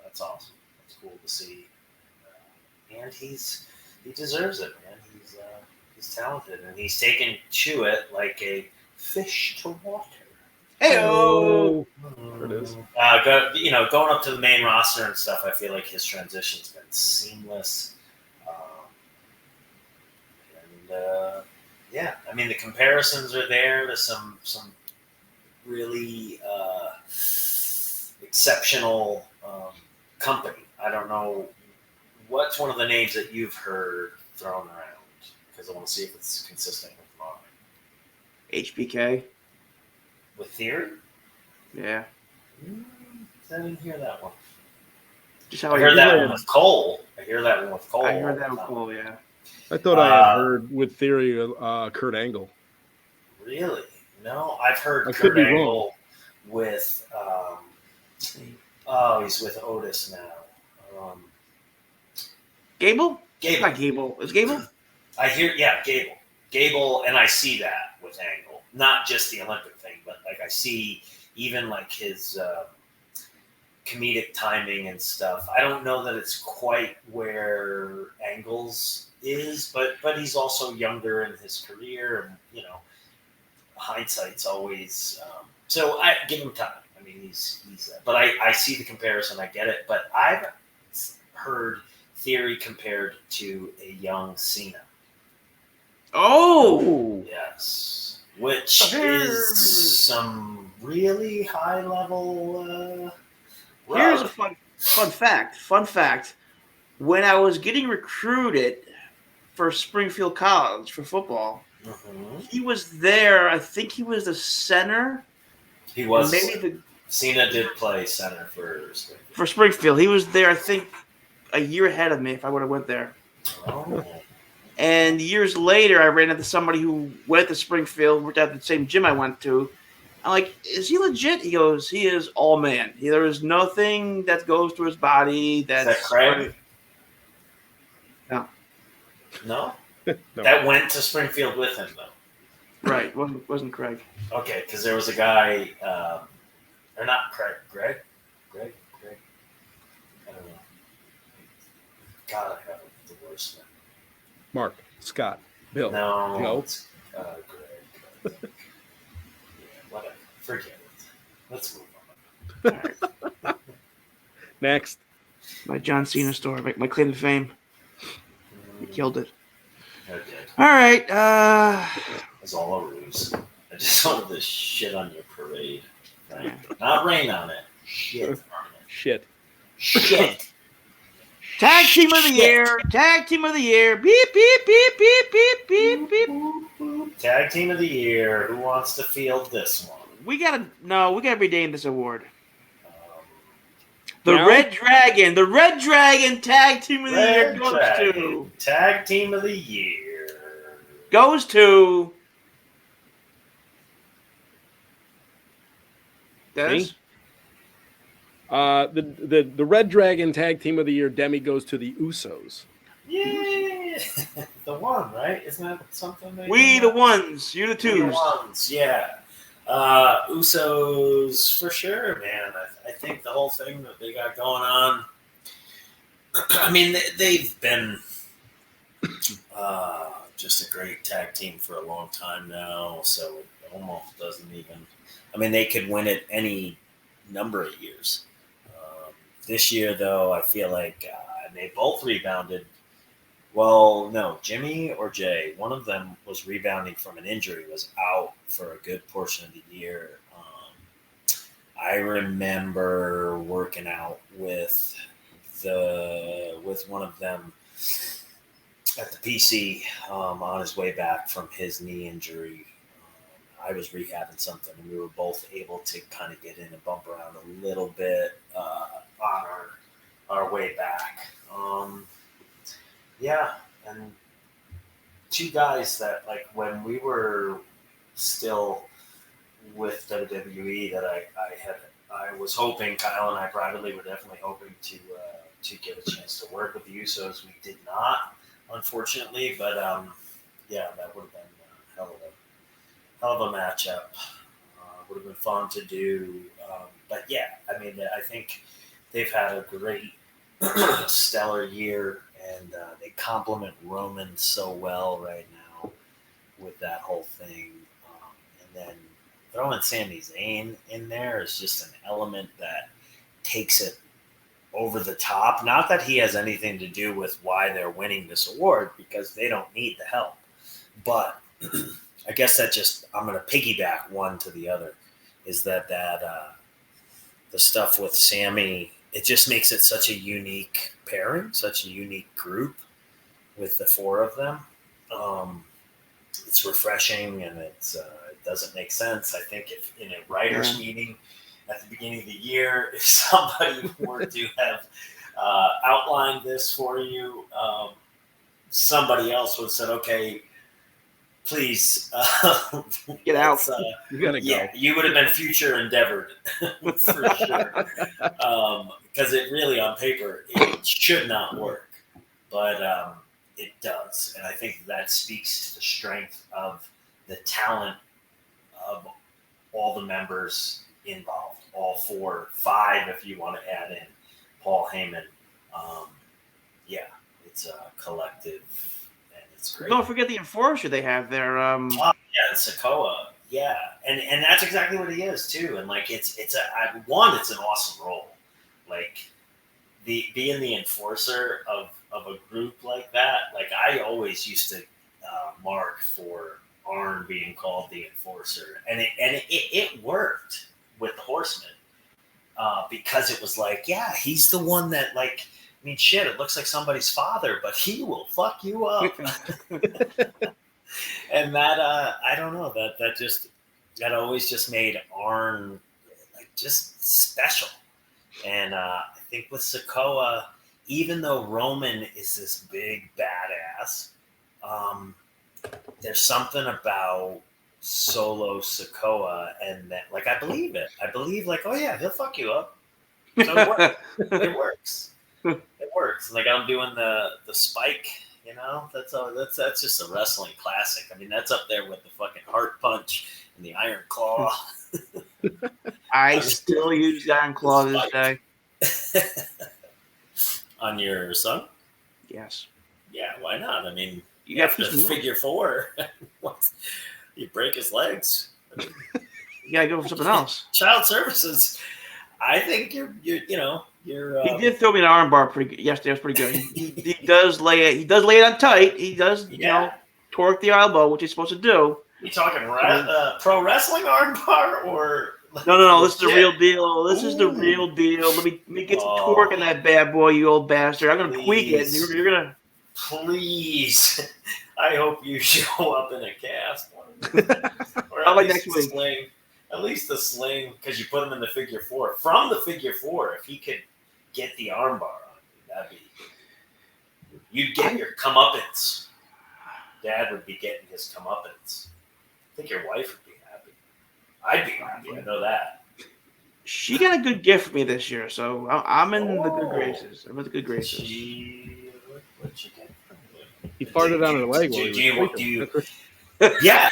that's awesome. It's cool to see. And he deserves it, man. He's talented, and he's taken to it like a fish to water. Hey-o! There it is. Going up to the main roster and stuff, I feel like his transition's been seamless. The comparisons are there to some really exceptional company. I don't know what's one of the names that you've heard thrown around, because I want to see if it's consistent with mine. HBK. With Theory? Yeah. I didn't hear that one. Just how I heard that one with Cole. I heard that one with Cole. Yeah. I thought I had heard with Theory Kurt Angle. Really? No, I've heard I Kurt could be Angle wrong. with he's with Otis now. Gable? Gable. Not Gable. Is Gable? I hear, Gable. Gable, and I see that with Angle. Not just the Olympic thing, but like I see even like his comedic timing and stuff. I don't know that it's quite where Angle's is, but he's also younger in his career, and hindsight's always. So I give him time. I mean, he's. But I see the comparison. I get it. But I've heard Theory compared to a young Cena. Oh, yes, which is some really high level. Here's a fun fact. Fun fact: when I was getting recruited for Springfield College for football, he was there. I think he was the center. He was. Cena did play center for Springfield. For Springfield, he was there. I think a year ahead of me. If I would have went there. Oh. And years later, I ran into somebody who went to Springfield, worked at the same gym I went to. I'm like, is he legit? He goes, he is all man. There is nothing that goes through his body. Is that Craig? No. No? That went to Springfield with him, though. Right. Wasn't Craig. Okay, because there was a guy, or not Craig, Greg? Greg? I don't know. God, I have the worst one. Mark, Scott, Bill. No. Joe. Greg. Yeah, whatever. Forget it. Let's move on. Next. My John Cena story, my claim to fame. He killed it. Okay. All right. It's all a ruse. I just wanted to shit on your parade. Right? Not rain on it. Shit on it. Shit. Tag team of the year. Tag team of the year. Beep, beep, beep, beep, beep, beep, beep. Tag team of the year. Who wants to field this one? We gotta rename this award. The Now? Red Dragon Tag Team of the Year Red goes Dragon to Tag Team of the Year. goes to Dennis. The Red Dragon Tag Team of the Year Demi goes to the Usos. Yeah, the one, right? Isn't that something? We the ones, you the We the twos. ones, yeah. Usos for sure, man. I think the whole thing that they got going on. I mean, they've been just a great tag team for a long time now, so it almost doesn't even. I mean, they could win it any number of years. This year, though, I feel like they both rebounded. Well, no, Jimmy or Jay, one of them was rebounding from an injury, was out for a good portion of the year. I remember working out with one of them at the PC on his way back from his knee injury. I was rehabbing something, and we were both able to kind of get in and bump around a little bit on our way back. Yeah, and two guys that, like, when we were still with WWE, that I was hoping, Kyle and I privately were definitely hoping to get a chance to work with the Usos. We did not, unfortunately, but yeah, that would have been a hell of a matchup. Would have been fun to do, but yeah, I mean, I think they've had a great, stellar year, and they complement Roman so well right now with that whole thing. And then throwing Sami Zayn in there is just an element that takes it over the top. Not that he has anything to do with why they're winning this award, because they don't need the help. But I guess that just, I'm going to piggyback one to the other, is that the stuff with Sammy, it just makes it such a unique pairing, such a unique group with the four of them. It's refreshing, and it doesn't make sense. I think if in a writer's meeting at the beginning of the year, if somebody were to have outlined this for you, somebody else would have said, okay, please Get out. You gotta go. Yeah, you would have been future endeavored for sure. Because it really, on paper, it should not work, but it does, and I think that speaks to the strength of the talent of all the members involved, all 4, 5, if you want to add in Paul Heyman. Yeah, it's a collective, and it's great. Don't forget the enforcer they have there. Yeah, Sokoa. Yeah, and that's exactly what he is too. And like it's an awesome role. Like being the enforcer of a group like that. Like I always used to mark for Arn being called the enforcer, and it worked with the Horsemen because it was like, yeah, he's the one that, like, I mean, shit, it looks like somebody's father, but he will fuck you up. And that I don't know, that always just made Arn like just special. And I think with Sokoa, even though Roman is this big badass, there's something about Solo Sokoa, and that, like, I believe it. I believe, like, oh yeah, he'll fuck you up. So it works. It works. It works. Like, I'm doing the spike. You know, that's just a wrestling classic. I mean, that's up there with the fucking heart punch and the iron claw. I still use the iron claw this day. On your son? Yes. Yeah, why not? I mean, You got after figure 4, you break his legs. You gotta go for something else. Child services. I think you're. He did throw me an arm bar pretty good. Yesterday was pretty good. He does lay it. He does lay it on tight. He does, torque the elbow, which he's supposed to do. You talking pro wrestling arm bar or? No. This is the real deal. This is the real deal. Let me get some torque in that bad boy, you old bastard. I'm gonna tweak it. You're gonna. Please, I hope you show up in a cast. Or I'll next week. Sling. At least the sling, because you put him in the figure 4. From the figure 4, if he could get the armbar on you. You'd get your comeuppance. Dad would be getting his comeuppance. I think your wife would be happy. I'd be happy. I know that. She got a good gift for me this year, so I'm in the good graces. I'm in the good graces. What'd she get? He farted on her leg while he was sleeping. Yeah.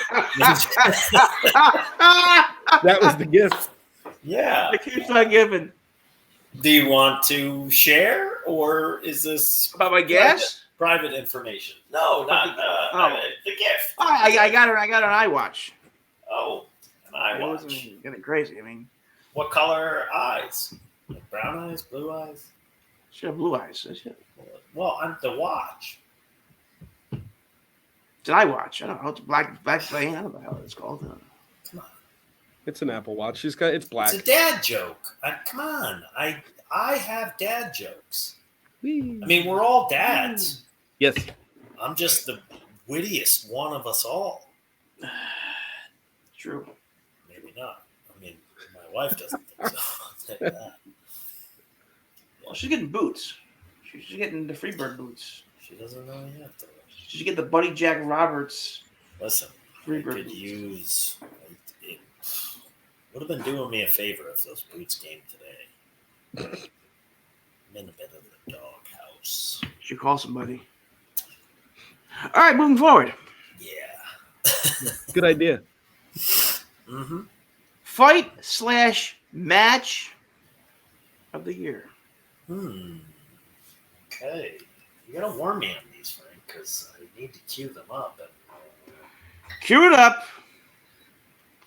That was the gift. Yeah. The gift's not given. Do you want to share, or is this About my gas? Private information? No, not the gift. Oh, I got her. I got an iWatch. Oh, an iWatch. It wasn't getting crazy. I mean, what color eyes? Like brown eyes, blue eyes? she had blue eyes. Well, on the watch. It's an iWatch. I don't know. It's black. I don't know what the hell it's called. Come on. It's an Apple Watch. It's black. It's a dad joke. Come on. I have dad jokes. Whee. I mean, we're all dads. Yes. I'm just the wittiest one of us all. True. Maybe not. I mean, my wife doesn't think so. I'll tell you that. Well, she's getting boots. She's getting the Freebird boots. She doesn't know yet, though. She should get the Buddy Jack Roberts. Listen, Freebird I could boots. use. It would have been doing me a favor if those boots came today. I'm in a bit of the doghouse. Should call somebody. All right, moving forward. Yeah. Good idea. Mm-hmm. Fight/match of the year. Okay. You gotta warn me on these, Frank, because I need to cue them up. Cue it up.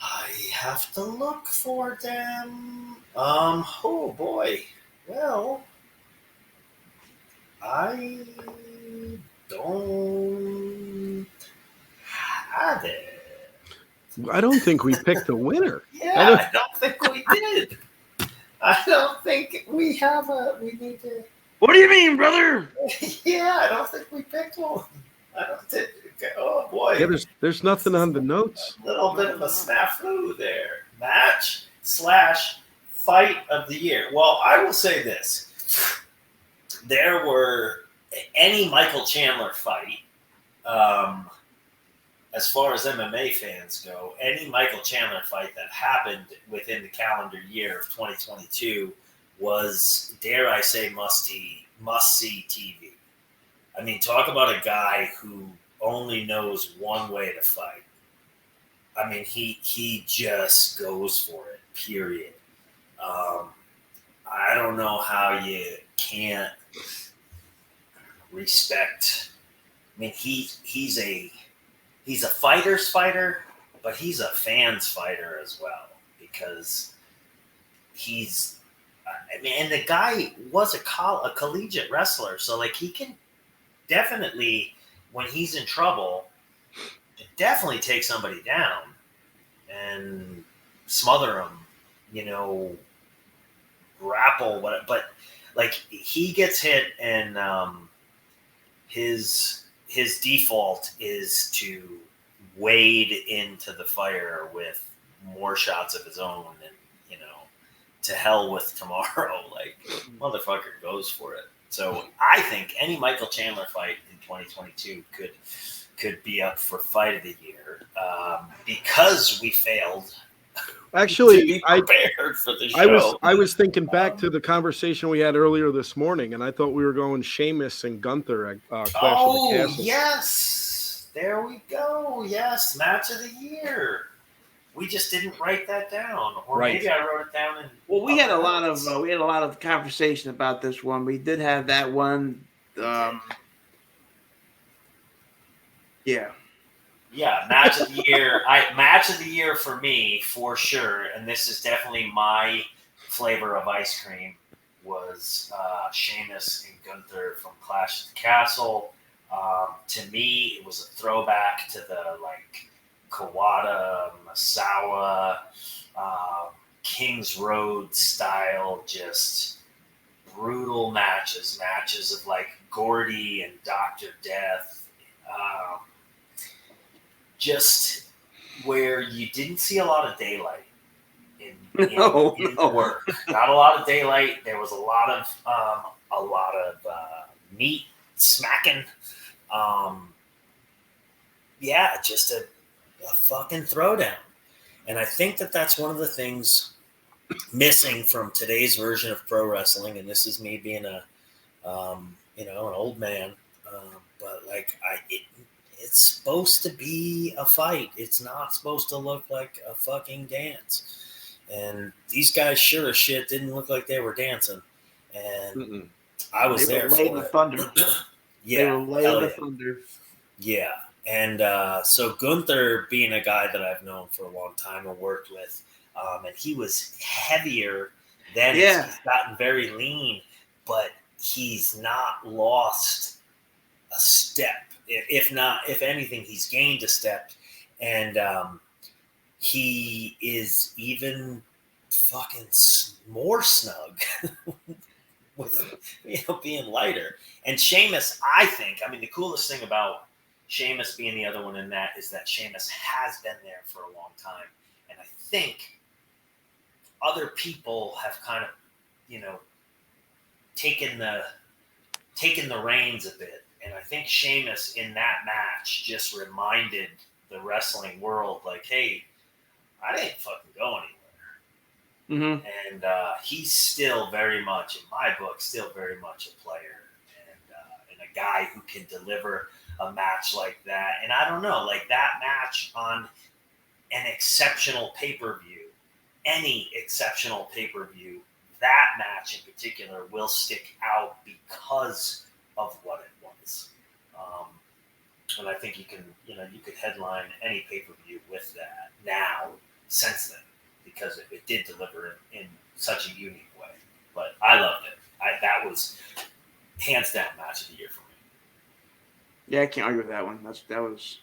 I have to look for them. Oh boy. Well, I don't have it. I don't think we picked a winner. Yeah, I don't think we did. I don't think we have we need to. What do you mean, brother? Yeah, I don't think we picked one. I don't think. Oh boy. Yeah, there's nothing on the notes. A little bit of a snafu there. Match/fight of the year. Well, I will say this. There were any Michael Chandler fight, as far as MMA fans go, any Michael Chandler fight that happened within the calendar year of 2022 was, dare I say, must-see TV. I mean, talk about a guy who only knows one way to fight. I mean, he just goes for it, period. I don't know how you can't respect. I mean, he's a fighter's fighter, but he's a fan's fighter as well, because he's. I mean, and the guy was a collegiate wrestler, so like he can definitely, when he's in trouble, definitely take somebody down and smother him, grapple, but like he gets hit, and his default is to wade into the fire with more shots of his own, and to hell with tomorrow. Like, motherfucker goes for it. So I think any Michael Chandler fight in 2022 could be up for fight of the year, because we failed. Actually, to be prepared for the show. I was thinking back to the conversation we had earlier this morning, and I thought we were going Sheamus and Gunther at Clash of the Castle. Yes, there we go. Yes, match of the year. We just didn't write that down, or right. Maybe I wrote it down. We had a lot of conversation about this one. We did have that one. Yeah. Yeah, match of the year. Match of the year for me, for sure, and this is definitely my flavor of ice cream, was Sheamus and Gunther from Clash of the Castle. To me, it was a throwback to the Kawada, Masawa, Kings Road style, just brutal matches of Gordy and Dr. Death. Just where you didn't see a lot of daylight. in work. Not a lot of daylight. There was a lot of meat smacking. Just a fucking throwdown. And I think that's one of the things missing from today's version of pro wrestling. And this is me being an old man. But like it's supposed to be a fight. It's not supposed to look like a fucking dance. And these guys sure as shit didn't look like they were dancing. And I was there for the thunder. Yeah. They were laying the thunder. Yeah. And so Gunther, being a guy that I've known for a long time and worked with, and he was heavier then. Yeah. He's gotten very lean, but he's not lost a step. If anything, he's gained a step. And he is even fucking more snug with being lighter. And Sheamus, I think, the coolest thing about Sheamus being the other one in that is that Sheamus has been there for a long time. And I think other people have kind of, taken the reins a bit. And I think Sheamus in that match just reminded the wrestling world, like, hey, I didn't fucking go anywhere. Mm-hmm. And he's still very much, in my book, still very much a player and a guy who can deliver a match like that. And I don't know, like that match on an exceptional pay-per-view, any exceptional pay-per-view, that match in particular will stick out because of what it was. And I think you could headline any pay-per-view with that now, since then, because it did deliver in such a unique way. But I loved it. That was hands down match of the year for me. Yeah, I can't argue with that one. That was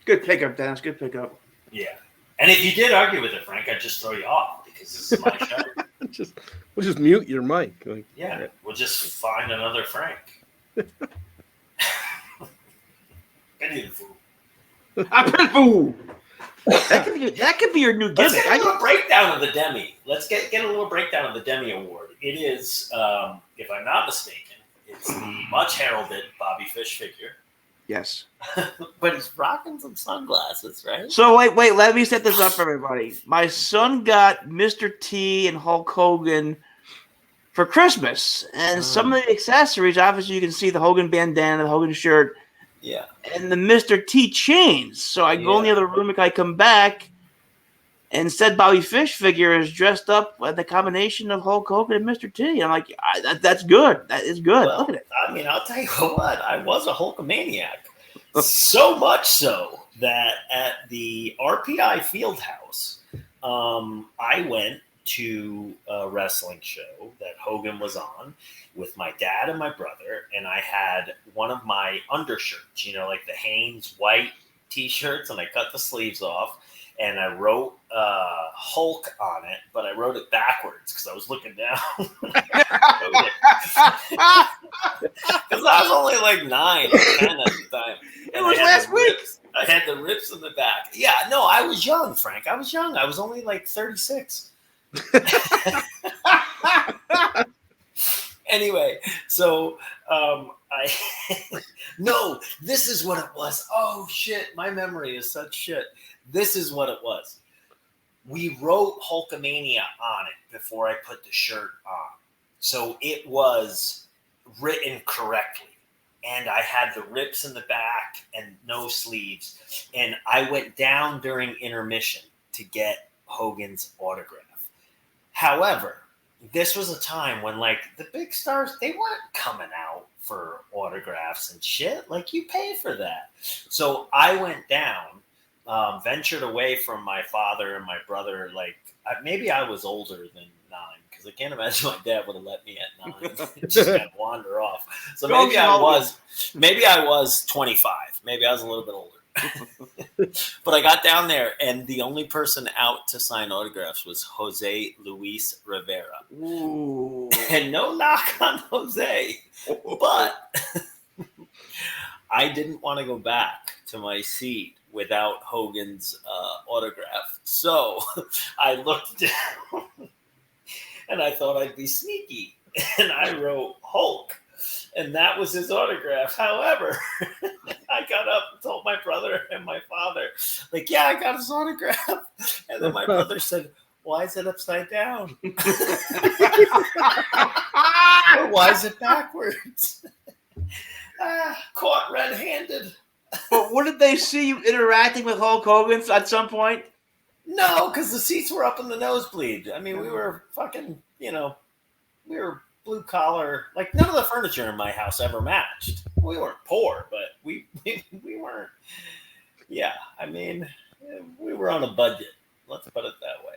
good pickup, Dennis. Good pickup. Yeah. And if you did argue with it, Frank, I'd just throw you off because this is my show. We'll just mute your mic. Yeah, we'll just find another Frank. That could be your new gimmick. Let's get a little breakdown of the Demi. Let's get a little breakdown of the Demi Award. It is, if I'm not mistaken, it's the much heralded Bobby Fish figure. Yes. But he's rocking some sunglasses, right? So wait, let me set this up for everybody. My son got Mr. T and Hulk Hogan for Christmas. And some of the accessories, obviously you can see the Hogan bandana, the Hogan shirt, yeah, and the Mr. T chains. So I go in the other room and I come back, and said Bobby Fish figure is dressed up with the combination of Hulk Hogan and Mr. T. I'm like, that's good. That is good. Well, look at it. I'll tell you what, I was a Hulkamaniac. So much so that at the RPI Fieldhouse, I went to a wrestling show that Hogan was on with my dad and my brother, and I had one of my undershirts, like the Hanes white t-shirts, and I cut the sleeves off, and I wrote Hulk on it, but I wrote it backwards because I was looking down. Because I was only like 9 or 10 at the time. It was last week. I had the rips in the back. Yeah, no, I was young, Frank. I was young. I was only like 36. Anyway, so no, this is what it was. Oh shit, my memory is such shit. This is what it was. We wrote Hulkamania on it before I put the shirt on, so it was written correctly. And I had the rips in the back and no sleeves. And I went down during intermission to get Hogan's autograph. However, this was a time when, like, the big stars, they weren't coming out for autographs and shit. Like, you pay for that. So I went down, ventured away from my father and my brother. Like, maybe I was older than 9. I can't imagine my dad would have let me at 9 and just kind of wander off. So maybe I was 25. Maybe I was a little bit older. But I got down there, and the only person out to sign autographs was Jose Luis Rivera. Ooh. And no knock on Jose, but I didn't want to go back to my seat without Hogan's autograph. So I looked down and I thought I'd be sneaky. And I wrote Hulk. And that was his autograph. However, I got up and told my brother and my father, like, yeah, I got his autograph. And then my brother said, why is it upside down? Or why is it backwards? Caught red-handed. But wouldn't they see you interacting with Hulk Hogan at some point? No, because the seats were up in the nosebleed. I mean, we were fucking, we were blue collar. Like, none of the furniture in my house ever matched. We weren't poor, but we weren't. Yeah, I mean, we were on a budget. Let's put it that way.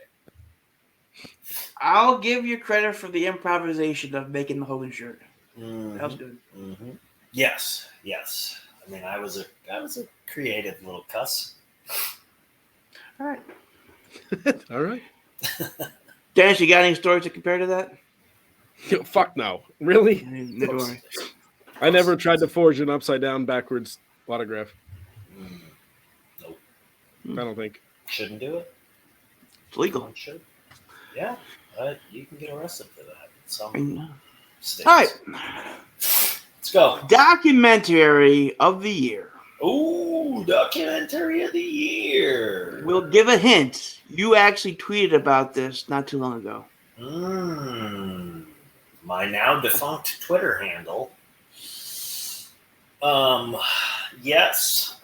I'll give you credit for the improvisation of making the Hogan shirt. Mm-hmm. That was good. Mm-hmm. Yes. I mean, I was a creative little cuss. All right. All right. Dennis, you got any stories to compare to that? Fuck no. Really? No, don't worry. I never tried to forge an upside down backwards autograph. Nope. I don't think. Shouldn't do it. It's legal. Should. Yeah. You can get arrested for that. Some states. All right. Let's go. Documentary of the year. Ooh, documentary of the year. We'll give a hint. You actually tweeted about this not too long ago. My now defunct Twitter handle. Yes.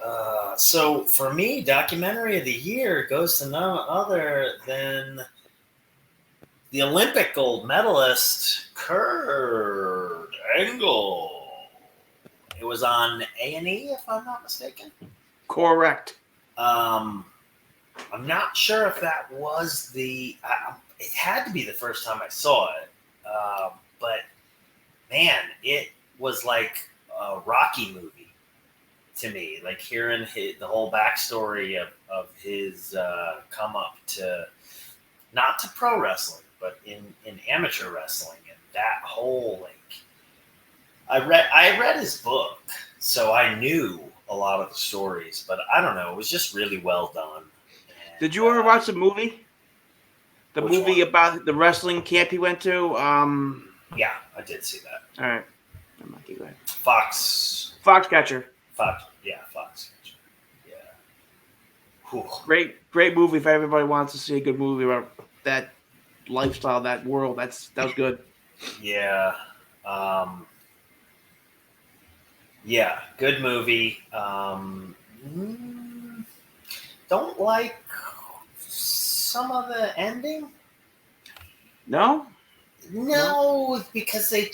So for me, documentary of the year goes to none other than the Olympic gold medalist Kurt Angle. It was on A&E, if I'm not mistaken. Correct. I'm not sure if that was it had to be the first time I saw it. But man, it was like a Rocky movie to me. Like hearing the whole backstory of his come up to, not to pro wrestling, but in amateur wrestling, and that whole I read his book, so I knew a lot of the stories, but I don't know. It was just really well done. And, did you ever watch the movie? The movie one? about the wrestling camp he went to? Yeah, I did see that. All right. Go ahead. Foxcatcher. Yeah. Whew. Great movie if everybody wants to see a good movie about that lifestyle, that world. That was good. Yeah. Yeah, good movie. Don't like some of the ending. No, because they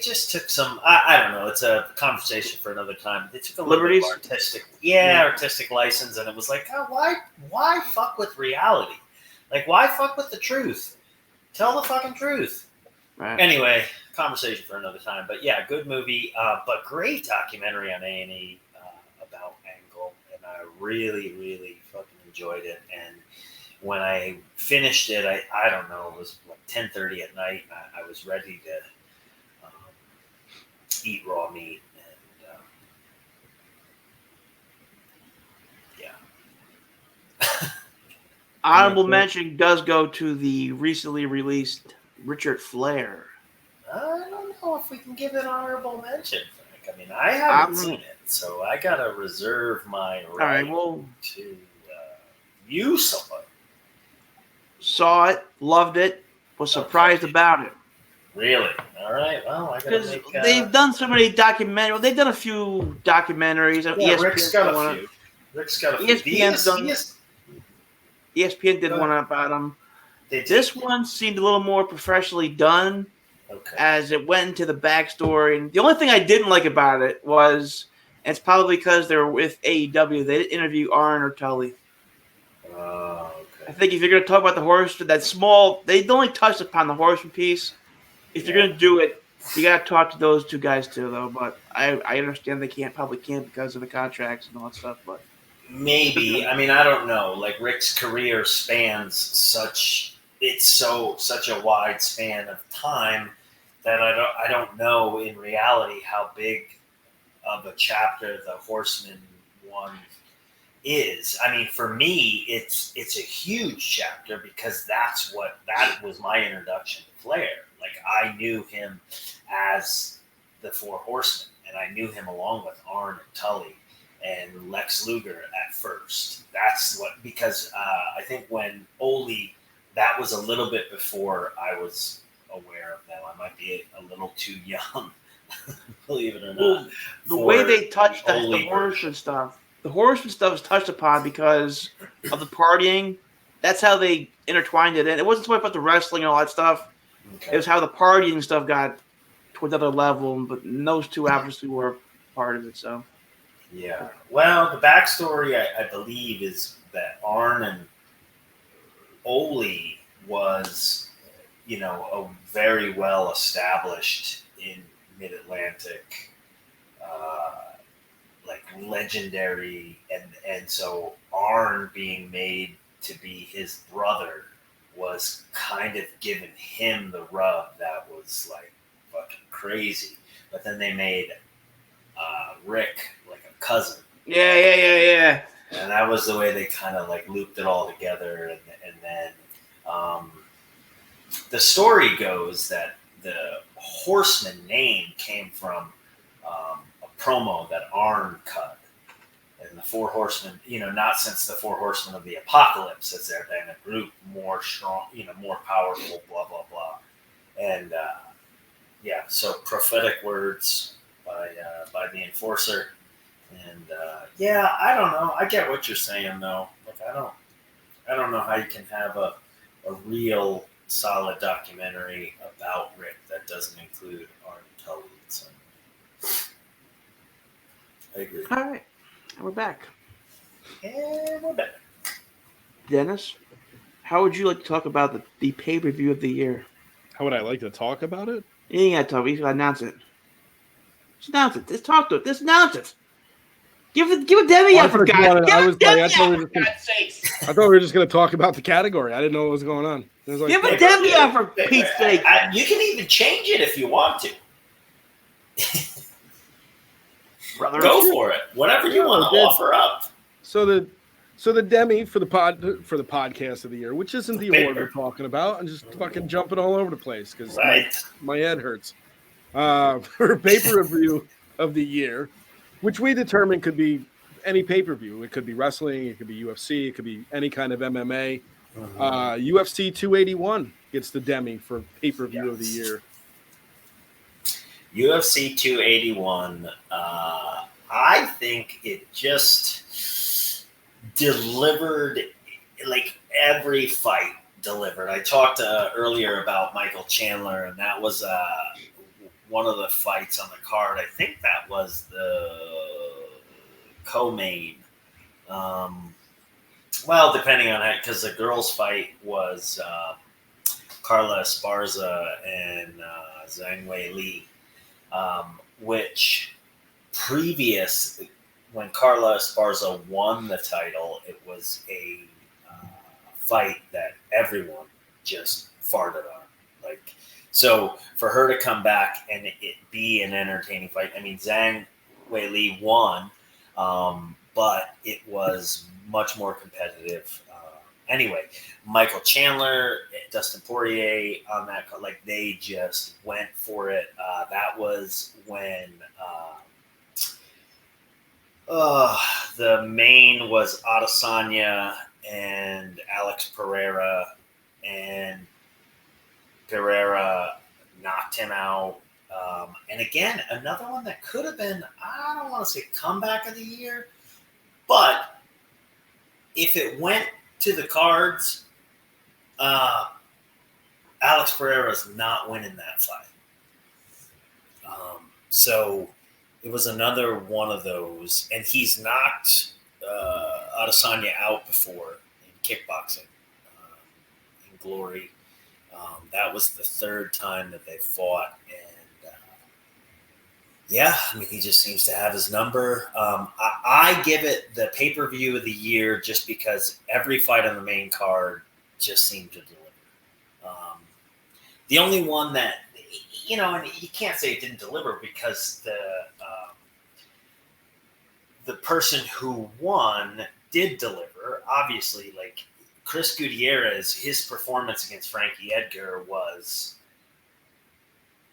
just took some. I don't know. It's a conversation for another time. They took a little bit of artistic license, and it was like, oh, why fuck with reality? Like, why fuck with the truth? Tell the fucking truth. Right. Anyway, conversation for another time. But yeah, good movie, but great documentary on A&E about Angle, and I really, really fucking enjoyed it. And when I finished it, I don't know, it was like 10:30 at night. And I was ready to eat raw meat, and yeah. Honorable mention does go to the recently released Richard Flair. I don't know if we can give it honorable mention, Frank. I mean, I haven't seen it, so I gotta reserve my right to use somebody. Saw it, loved it, was surprised about it. Really? All right. Well, I gotta make. They've done so many documentaries. Well, they've done a few documentaries. Yeah, Rick's got a few. ESPN did one about them. This one seemed a little more professionally done, as it went into the backstory. And the only thing I didn't like about it was, and it's probably because they were with AEW, they didn't interview Arn or Tully. I think if you're going to talk about the Horseman, that small, they only touched upon the Horseman piece. If you're going to do it, you got to talk to those two guys too, though. But I understand they probably can't because of the contracts and all that stuff. But maybe, I mean, I don't know. Like Rick's career spans such a wide span of time that I don't know in reality how big of a chapter the Horseman one is. I mean, for me, it's a huge chapter because that was my introduction to Flair. Like, I knew him as the Four Horsemen, and I knew him along with Arn and Tully and Lex Luger at first. That's what, because I think when Ole, that was a little bit before I was aware of them. I might be a little too young, believe it or not. Well, the way they touched the Horseman stuff, the Horseman stuff was touched upon because of the partying. That's how they intertwined it. And it wasn't so much about the wrestling and all that stuff. Okay. It was how the partying stuff got to another level. But those two obviously were part of it. So yeah. Well, the backstory, I believe, is that Arn and Ole was, a very well established in Mid-Atlantic, like legendary, and so Arn being made to be his brother was kind of giving him the rub that was like fucking crazy. But then they made Rick like a cousin. Yeah. And that was the way they kind of like looped it all together. And then the story goes that the Horseman name came from a promo that Arn cut. And the Four Horsemen, not since the Four Horsemen of the Apocalypse has there been a group more strong, more powerful, blah, blah, blah. And so prophetic words by the Enforcer. And I don't know. I get what you're saying though. Like I don't know how you can have a real solid documentary about Rick that doesn't include Arn Tully. So I agree. All right, and we're back. And we're back. Dennis, how would you like to talk about the pay-per-view of the year? How would I like to talk about it? You ain't got to talk. You got to announce it. Just announce it. Just talk to it. Just announce it. Give a Demi up for God's sake. I thought we were just going to talk about the category. I didn't know what was going on. Give a Demi up for Pete's sake. You can even change it if you want to. Brother, go for it. Whatever you want to offer up. So the Demi for the podcast of the year, which isn't the award we're talking about, I'm just fucking jumping all over the place because my head hurts. For pay-per-view of the year, which we determine could be any pay-per-view. It could be wrestling, it could be UFC, it could be any kind of MMA. UFC 281 gets the Demi for pay-per-view of the year. UFC 281, I think it just delivered, like every fight delivered. I talked earlier about Michael Chandler, and that was one of the fights on the card. I think that was the co-main. Well, depending on it, because the girls' fight was Carla Esparza and Zhang Wei Li, which previous, when Carla Esparza won the title, it was a fight that everyone just farted on. Like, so for her to come back and it be an entertaining fight, I mean, Zhang Wei Li won, but it was much more competitive. Anyway, Michael Chandler, Dustin Poirier on that, like they just went for it. That was when the main was Adesanya and Alex Pereira, and Pereira knocked him out. And again, another one that could have been, I don't want to say comeback of the year, but if it went to the cards, Alex Pereira's not winning that fight. So it was another one of those, and he's knocked Adesanya out before in kickboxing, in Glory. That was the third time that they fought, and I mean, he just seems to have his number. I give it the pay-per-view of the year just because every fight on the main card just seemed to deliver. The only one that, and you can't say it didn't deliver because the person who won did deliver. Obviously, like Chris Gutierrez, his performance against Frankie Edgar was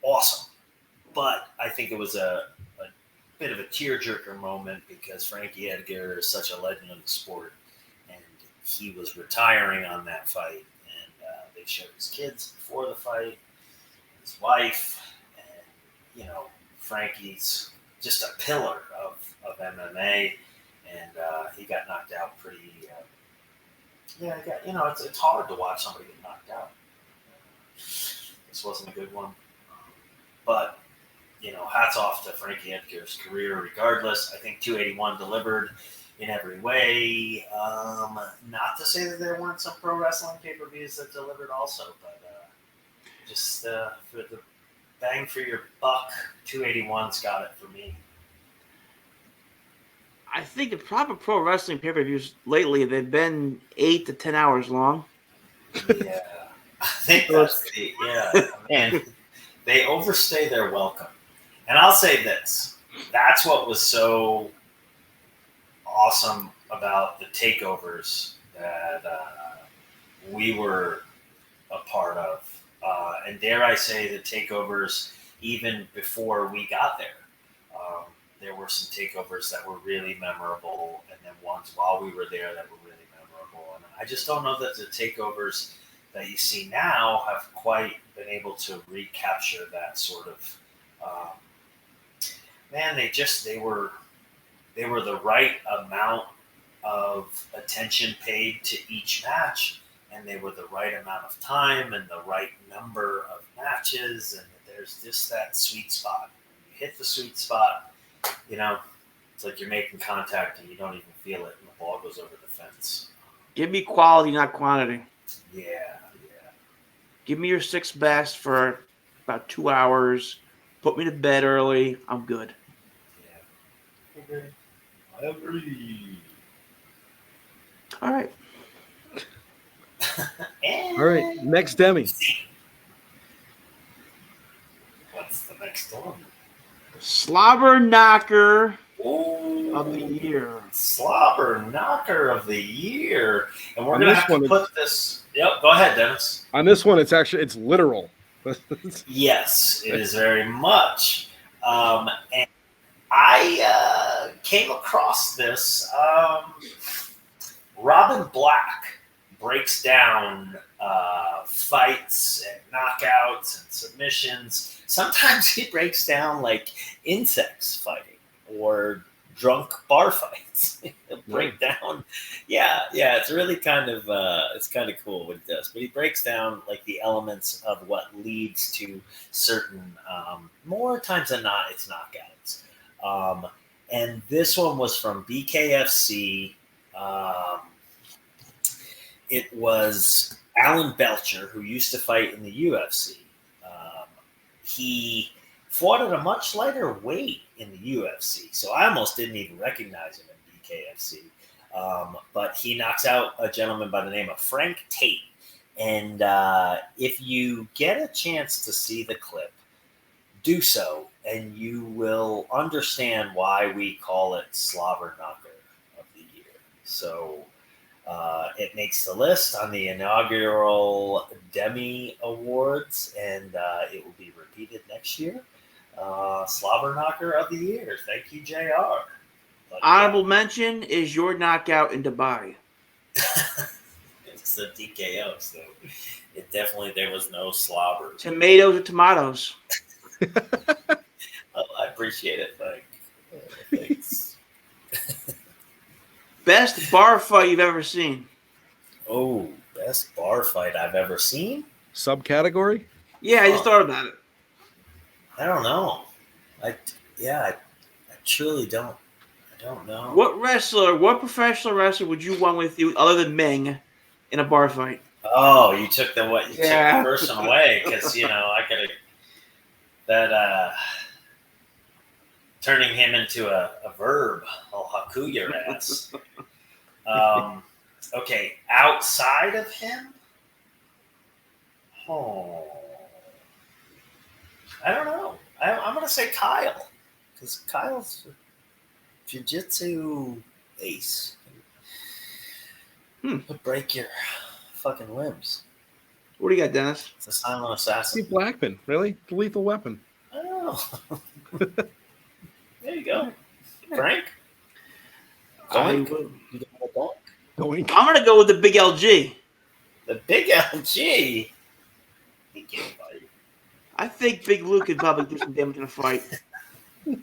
awesome. But I think it was a bit of a tearjerker moment because Frankie Edgar is such a legend of the sport, and he was retiring on that fight. And they showed his kids before the fight, his wife, and Frankie's just a pillar of MMA, and he got knocked out pretty. It's hard to watch somebody get knocked out. This wasn't a good one, but hats off to Frankie Edgar's career. Regardless, I think 281 delivered in every way. Not to say that there weren't some pro wrestling pay-per-views that delivered also, but just for the bang for your buck, 281's got it for me. I think the proper pro wrestling pay-per-views lately, they've been 8 to 10 hours long. Yeah, I think man, they overstay their welcome. And I'll say this, that's what was so awesome about the takeovers that we were a part of. And dare I say the takeovers even before we got there. There were some takeovers that were really memorable, and then ones while we were there that were really memorable. And I just don't know that the takeovers that you see now have quite been able to recapture that sort of. They were the right amount of attention paid to each match, and they were the right amount of time and the right number of matches, and there's just that sweet spot. When you hit the sweet spot, it's like you're making contact and you don't even feel it, and the ball goes over the fence. Give me quality, not quantity. Yeah. Give me your 6 best for about 2 hours. Put me to bed early. I'm good. Yeah. I agree. All right. All right. Next Demi. What's the next one? Slobber knocker Ooh, of the year. Slobber knocker of the year. And we're On going to this have to one, put this. Yep, go ahead, Dennis. On this one, it's literal. Yes, it is very much. And I came across this. Robin Black breaks down fights and knockouts and submissions. Sometimes he breaks down like insects fighting or drunk bar fights. He'll break down. Yeah. It's really kind of cool what he does. But he breaks down like the elements of what leads to certain. More times than not, it's knockouts. And this one was from BKFC. It was Alan Belcher, who used to fight in the UFC. He fought at a much lighter weight in the UFC, so I almost didn't even recognize him in BKFC. But he knocks out a gentleman by the name of Frank Tate. And if you get a chance to see the clip, do so, and you will understand why we call it Slobber Knocker of the Year. So it makes the list on the inaugural Demi Awards, and it will be repeated next year. Slobber Knocker of the Year. Thank you, JR. Honorable mention is your knockout in Dubai. It's a DKO, so there was no slobber. Tomatoes or tomatoes. I appreciate it. Thanks. Best bar fight you've ever seen? Oh, best bar fight I've ever seen? Subcategory? Yeah, I just thought about it. I don't know. I truly don't. I don't know. What professional wrestler would you want with you other than Ming in a bar fight? Oh, you took the person away because I could have that turning him into a verb. I'll haku your ass. Okay, outside of him, I don't know. I'm gonna say Kyle because Kyle's jiu-jitsu ace. It'll break your fucking limbs. What do you got, Dennis? It's a silent assassin. Steve Blackman, really? The Lethal Weapon. Oh. There you go. Frank? I Doink? will. You got a doink? Doink. I'm going to go with the big LG. The big LG? He can't fight. I think Big Luke could probably do some damage in a fight.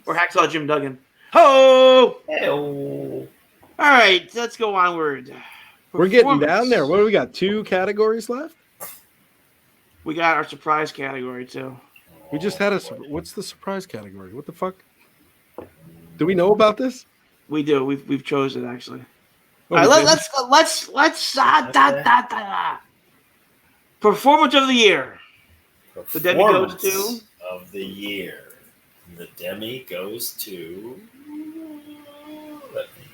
Or Hacksaw Jim Duggan. Ho! Hey-oh. All right, let's go onward. We're getting down Performance. there. What do we got? 2 categories left? We got our surprise category, too. We just had what's the surprise category? What the fuck? Do we know about this? We do. We've chosen it, actually. Oh, All we right, did? let's Performance of the year. The Demi goes to. Performance of the year. The Demi goes to. Let me.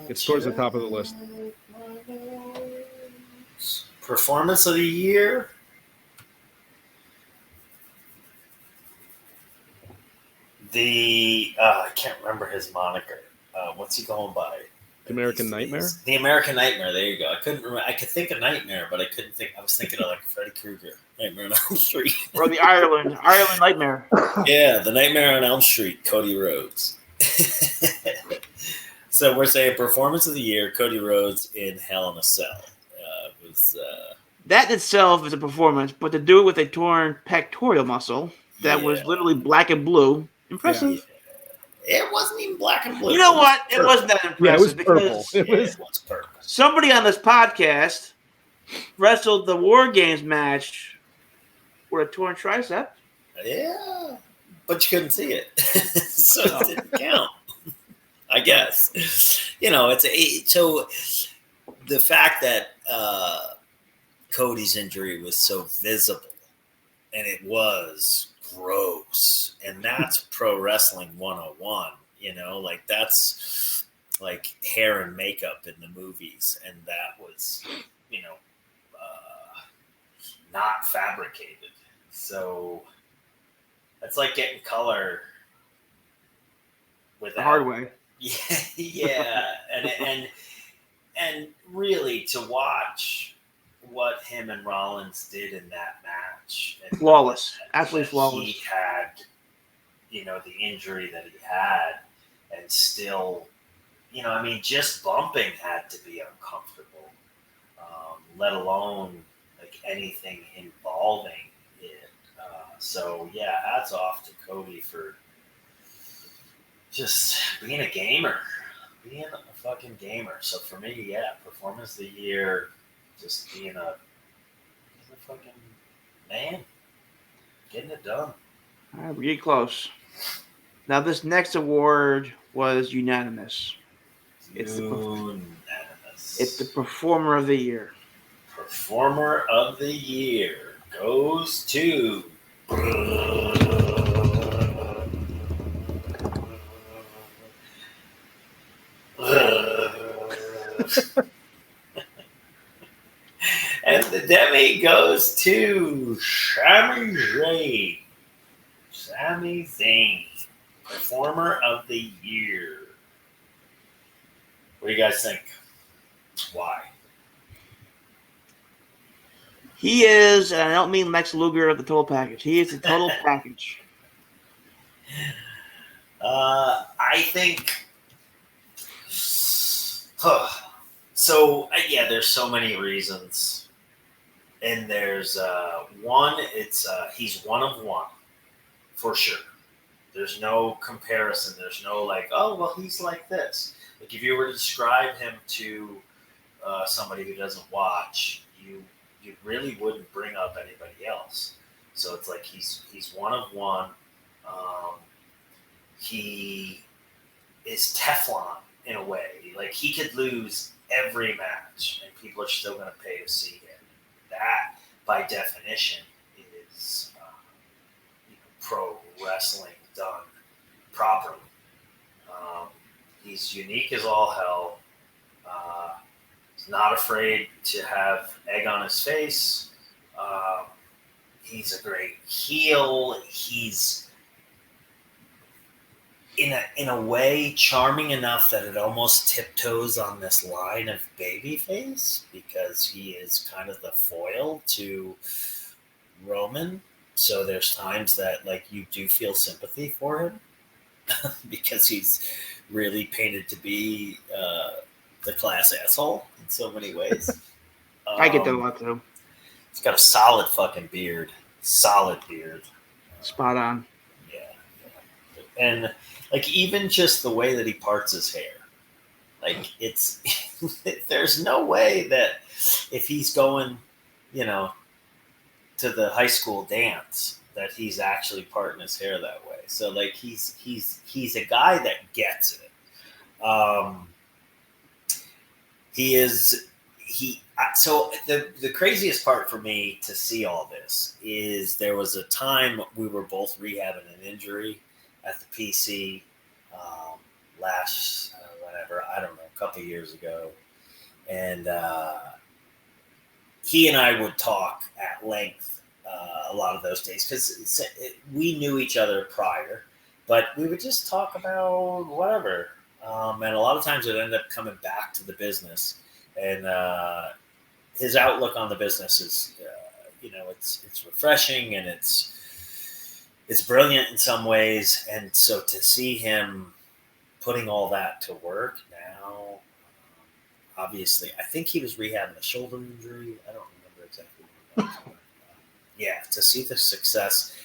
It's towards the top of the list. Performance of the year. I can't remember his moniker. What's he going by? The American Nightmare? The American Nightmare. There you go. I couldn't remember. I could think of Nightmare, but I couldn't think. I was thinking of like Freddy Krueger, Nightmare on Elm Street. Or the Ireland Nightmare. Yeah, the Nightmare on Elm Street. Cody Rhodes. So we're saying performance of the year. Cody Rhodes in Hell in a Cell. That itself is a performance, but to do it with a torn pectoral muscle that was literally black and blue, impressive. Yeah. It wasn't even black and blue. You know what? It wasn't that impressive. Yeah, it was purple. Because It was purple. somebody on this podcast wrestled the War Games match with a torn tricep. Yeah, but you couldn't see it, so it didn't count. I guess so. The fact that Cody's injury was so visible, and it was gross, and that's pro wrestling 101. Like that's like hair and makeup in the movies, and that was not fabricated. So it's like getting color with The hard way. Yeah, and really to watch what him and Rollins did in that match, and Flawless, absolutely flawless. He had, the injury that he had, and still, just bumping had to be uncomfortable, let alone like anything involving it. So yeah, hats off to Cody for just being a gamer. Being a fucking gamer. So for me, yeah, performance of the year, just being a fucking man, getting it done. All right, we're getting close. Now, this next award was unanimous. It's the Performer of the Year. Performer of the Year goes to. And the Demi goes to Sami Zayn. Sami Zayn, Performer of the Year. What do you guys think? Why? He is, and I don't mean Lex Luger of the total package. He is the total package. I think. So yeah, there's so many reasons, and there's one. It's he's one of one, for sure. There's no comparison. There's no like, oh well, he's like this. Like if you were to describe him to somebody who doesn't watch, you really wouldn't bring up anybody else. So it's like he's one of one. He is Teflon in a way. Like he could lose every match and people are still going to pay to see him. That, by definition, is pro wrestling done properly. He's unique as all hell. He's not afraid to have egg on his face. He's a great heel. in a way charming enough that it almost tiptoes on this line of babyface because he is kind of the foil to Roman. So there's times that like you do feel sympathy for him because he's really painted to be the class asshole in so many ways. I get that a lot too. He's got a solid fucking beard. Solid beard. Spot on. Yeah. And like even just the way that he parts his hair. Like it's there's no way that if he's going, you know, to the high school dance that he's actually parting his hair that way. So like he's a guy that gets it. So the craziest part for me to see all this is there was a time we were both rehabbing an injury at the PC last whatever, I don't know, a couple of years ago, and he and I would talk at length a lot of those days because we knew each other prior, but we would just talk about whatever, and a lot of times it ended up coming back to the business. And his outlook on the business is, it's refreshing and it's brilliant in some ways. And so to see him putting all that to work now, obviously, I think he was rehabbing a shoulder injury. I don't remember exactly what it was. Yeah, to see the success,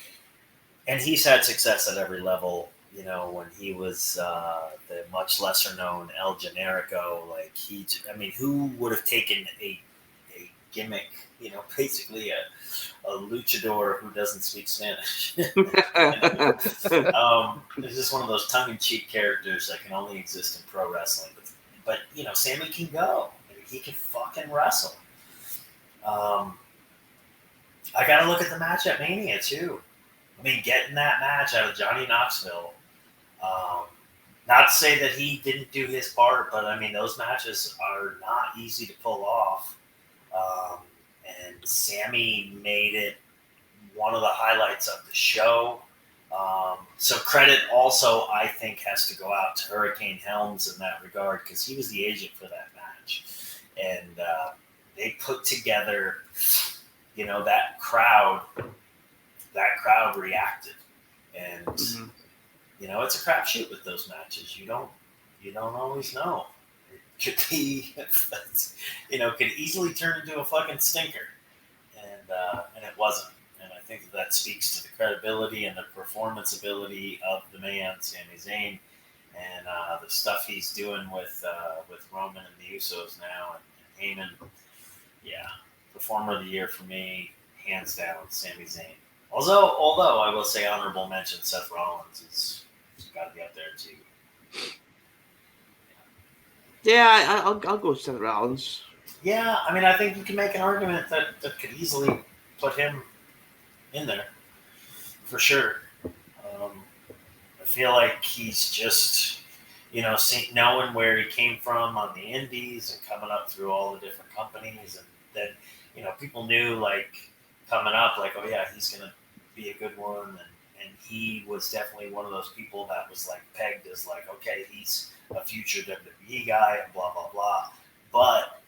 and he's had success at every level. You know, when he was the much lesser known El Generico, like who would have taken a gimmick, basically a luchador who doesn't speak Spanish? It's just one of those tongue-in-cheek characters that can only exist in pro wrestling. But Sammy can go. He can fucking wrestle. I got to look at the match at Mania, too. I mean, getting that match out of Johnny Knoxville, not to say that he didn't do his part, but I mean, those matches are not easy to pull off. And Sammy made it one of the highlights of the show. So credit also, I think, has to go out to Hurricane Helms in that regard because he was the agent for that match. And they put together, that crowd reacted. And it's a crapshoot with those matches. You don't always know. It could be, could easily turn into a fucking stinker, and it wasn't. And I think that speaks to the credibility and the performance ability of the man, Sami Zayn, and the stuff he's doing with Roman and the Usos now, and Heyman. Yeah, performer of the year for me, hands down, Sami Zayn. Although I will say honorable mention, Seth Rollins has got to be up there too. Yeah, I'll go with Seth Rollins. Yeah, I mean, I think you can make an argument that could easily put him in there for sure. I feel like he's just, knowing where he came from on the indies and coming up through all the different companies, and then people knew like coming up, like, oh yeah, he's gonna be a good one, and he was definitely one of those people that was like pegged as like, okay, he's a future WWE guy and blah blah blah, but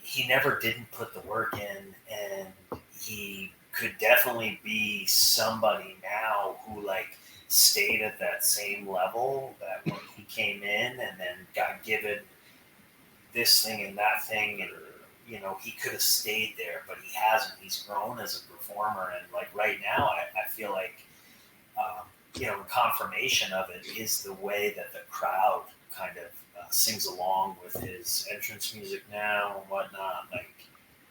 he never didn't put the work in, and he could definitely be somebody now who like stayed at that same level that when he came in and then got given this thing and that thing, and he could have stayed there, but he hasn't. He's grown as a performer, and like right now, I feel like confirmation of it is the way that the crowd kind of sings along with his entrance music now and whatnot. Like,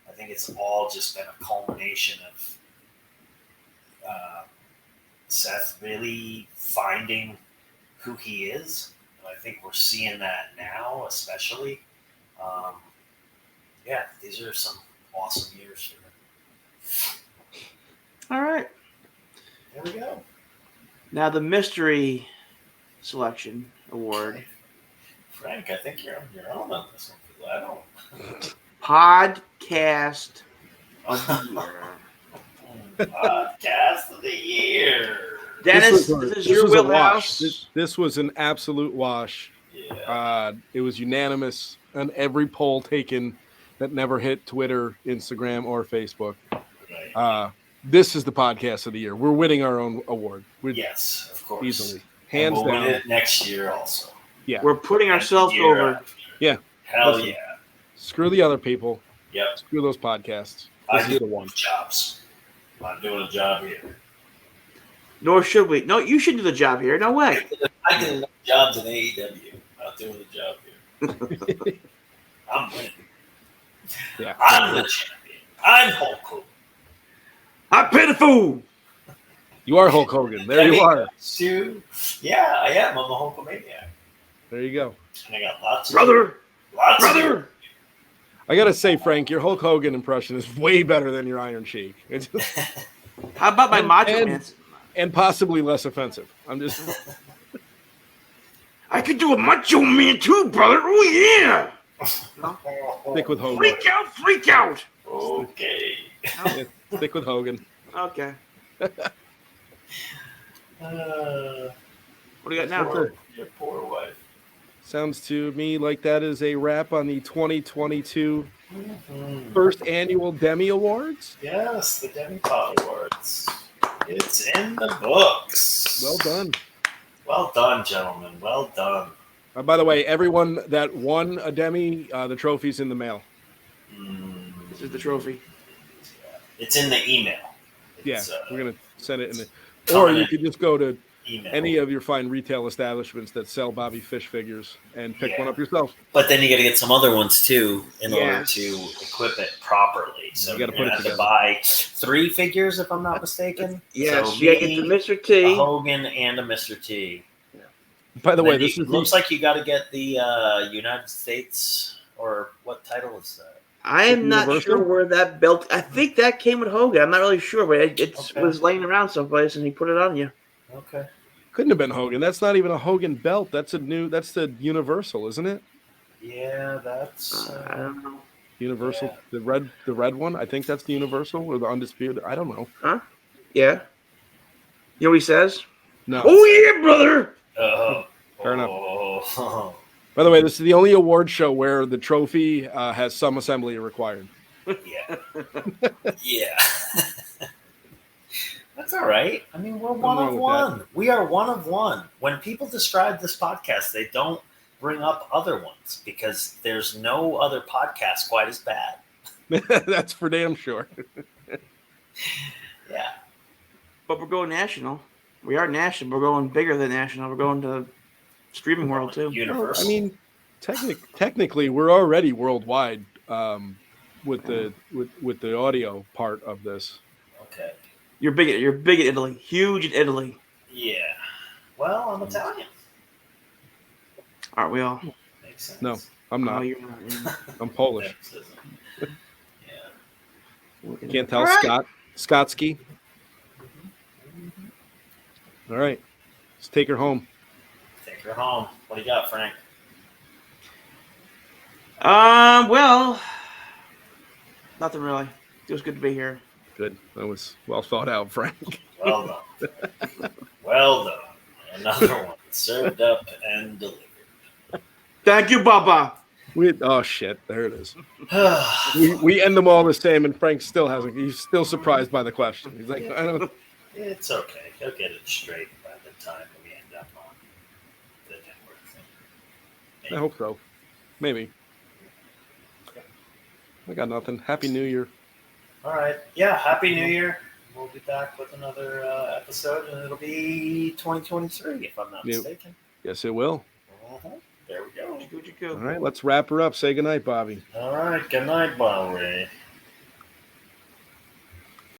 I think it's all just been a culmination of Seth really finding who he is. And I think we're seeing that now, especially. These are some awesome years for him. All right. There we go. Now the mystery selection award. Frank, I think you're on your own on this one. I don't. Podcast of the year. Podcast of the year. Dennis, this is your was a wheelhouse. wash. This was an absolute wash. Yeah. It was unanimous on every poll taken that never hit Twitter, Instagram, or Facebook. Right. This is the podcast of the year. We're winning our own award. Yes, of course. Easily. And Hands we'll down. win it next year also. Yeah. We're putting ourselves Year over. after. Yeah. Hell Listen. yeah. Screw the other people. Yep. Screw those podcasts. I This do is the one. jobs. I'm doing a job here. Nor should we. No, you should do the job here. No way. I did enough jobs in AEW. I'm doing a job here. I'm winning. Yeah. I'm the champion. I'm Hulk Hogan. I pay the fool. You are Hulk Hogan. There you are. Yeah, I am. I'm a Hulkamaniac. There you go. And I got lots of Brother. lots Brother. I gotta say, Frank, your Hulk Hogan impression is way better than your Iron Sheik. It's How about my Macho Man? and possibly less offensive. I'm just I could do a Macho Man too, brother. Oh, yeah. stick with Hogan. Freak out, freak out. Okay. Yeah, stick with Hogan. Okay. Uh, What do you got now? your poor wife. Sounds to me like that is a wrap on the 2022 first annual Demi Awards. Yes, the Demi Awards. It's in the books. Well done. Well done, gentlemen. Well done. By the way, everyone that won a Demi, the trophy's in the mail. This is the trophy. It's in the email. Yeah, It's, we're gonna send it in the. Or you could just go to email. any of your fine retail establishments that sell Bobby Fish figures and pick one up yourself. But then you got to get some other ones too in order Yes. to equip it properly. So You you gotta got put it to have to together. buy 3 figures, if I'm not mistaken. Yes, So you gotta get me, the Mr. a T. Hogan, and a Mr. T. By the way, Then this is looks like you got to get the United States, or what title is that? I am not Universal? sure where that belt. I think that came with Hogan. I'm not really sure, but it Okay. was laying around someplace, and he put it on you. Okay. couldn't have been Hogan. That's not even a Hogan belt. That's the Universal, isn't it? Yeah, that's. I don't know. Universal, Yeah. the red one. I think that's the Universal or the Undisputed. I don't know. Huh? Yeah. You know what he says? No. Oh yeah, brother. Fair enough. Oh. By the way, this is the only award show where the trophy has some assembly required. Yeah. Yeah. That's all right. I mean, we're one wrong of with one. We are one of one. When people describe this podcast, they don't bring up other ones because there's no other podcast quite as bad. That's for damn sure. Yeah. But we're going national. We are national. We're going bigger than national. We're going to streaming world too. Universal. I mean, technically, we're already worldwide with the audio part of this. Okay. You're big in Italy. Huge in Italy. Yeah. Well, I'm Italian. Aren't we all? Makes sense. No, I'm Oh, not. you're not. You're not. I'm Polish. Yeah. Can't tell. All right. Skotsky. All right, let's take her home. Take her home. What do you got, Frank? Well, nothing really. It was good to be here. Good. That was well thought out, Frank. Well done. Well done. Another one served up and delivered. Thank you, Baba. Oh shit! There it is. we end them all the same, and Frank still hasn't. He's still surprised by the question. He's like, I don't. It's okay. He'll get it straight by the time we end up on the network thing. I hope so. Maybe. I got nothing. Happy New Year. All right. Yeah. Happy New Year. We'll be back with another episode, and it'll be 2023, if I'm not Yeah. mistaken. Yes, it will. There we go. All right, let's wrap her up. Say goodnight, Bobby. All right. Good night, Bowery.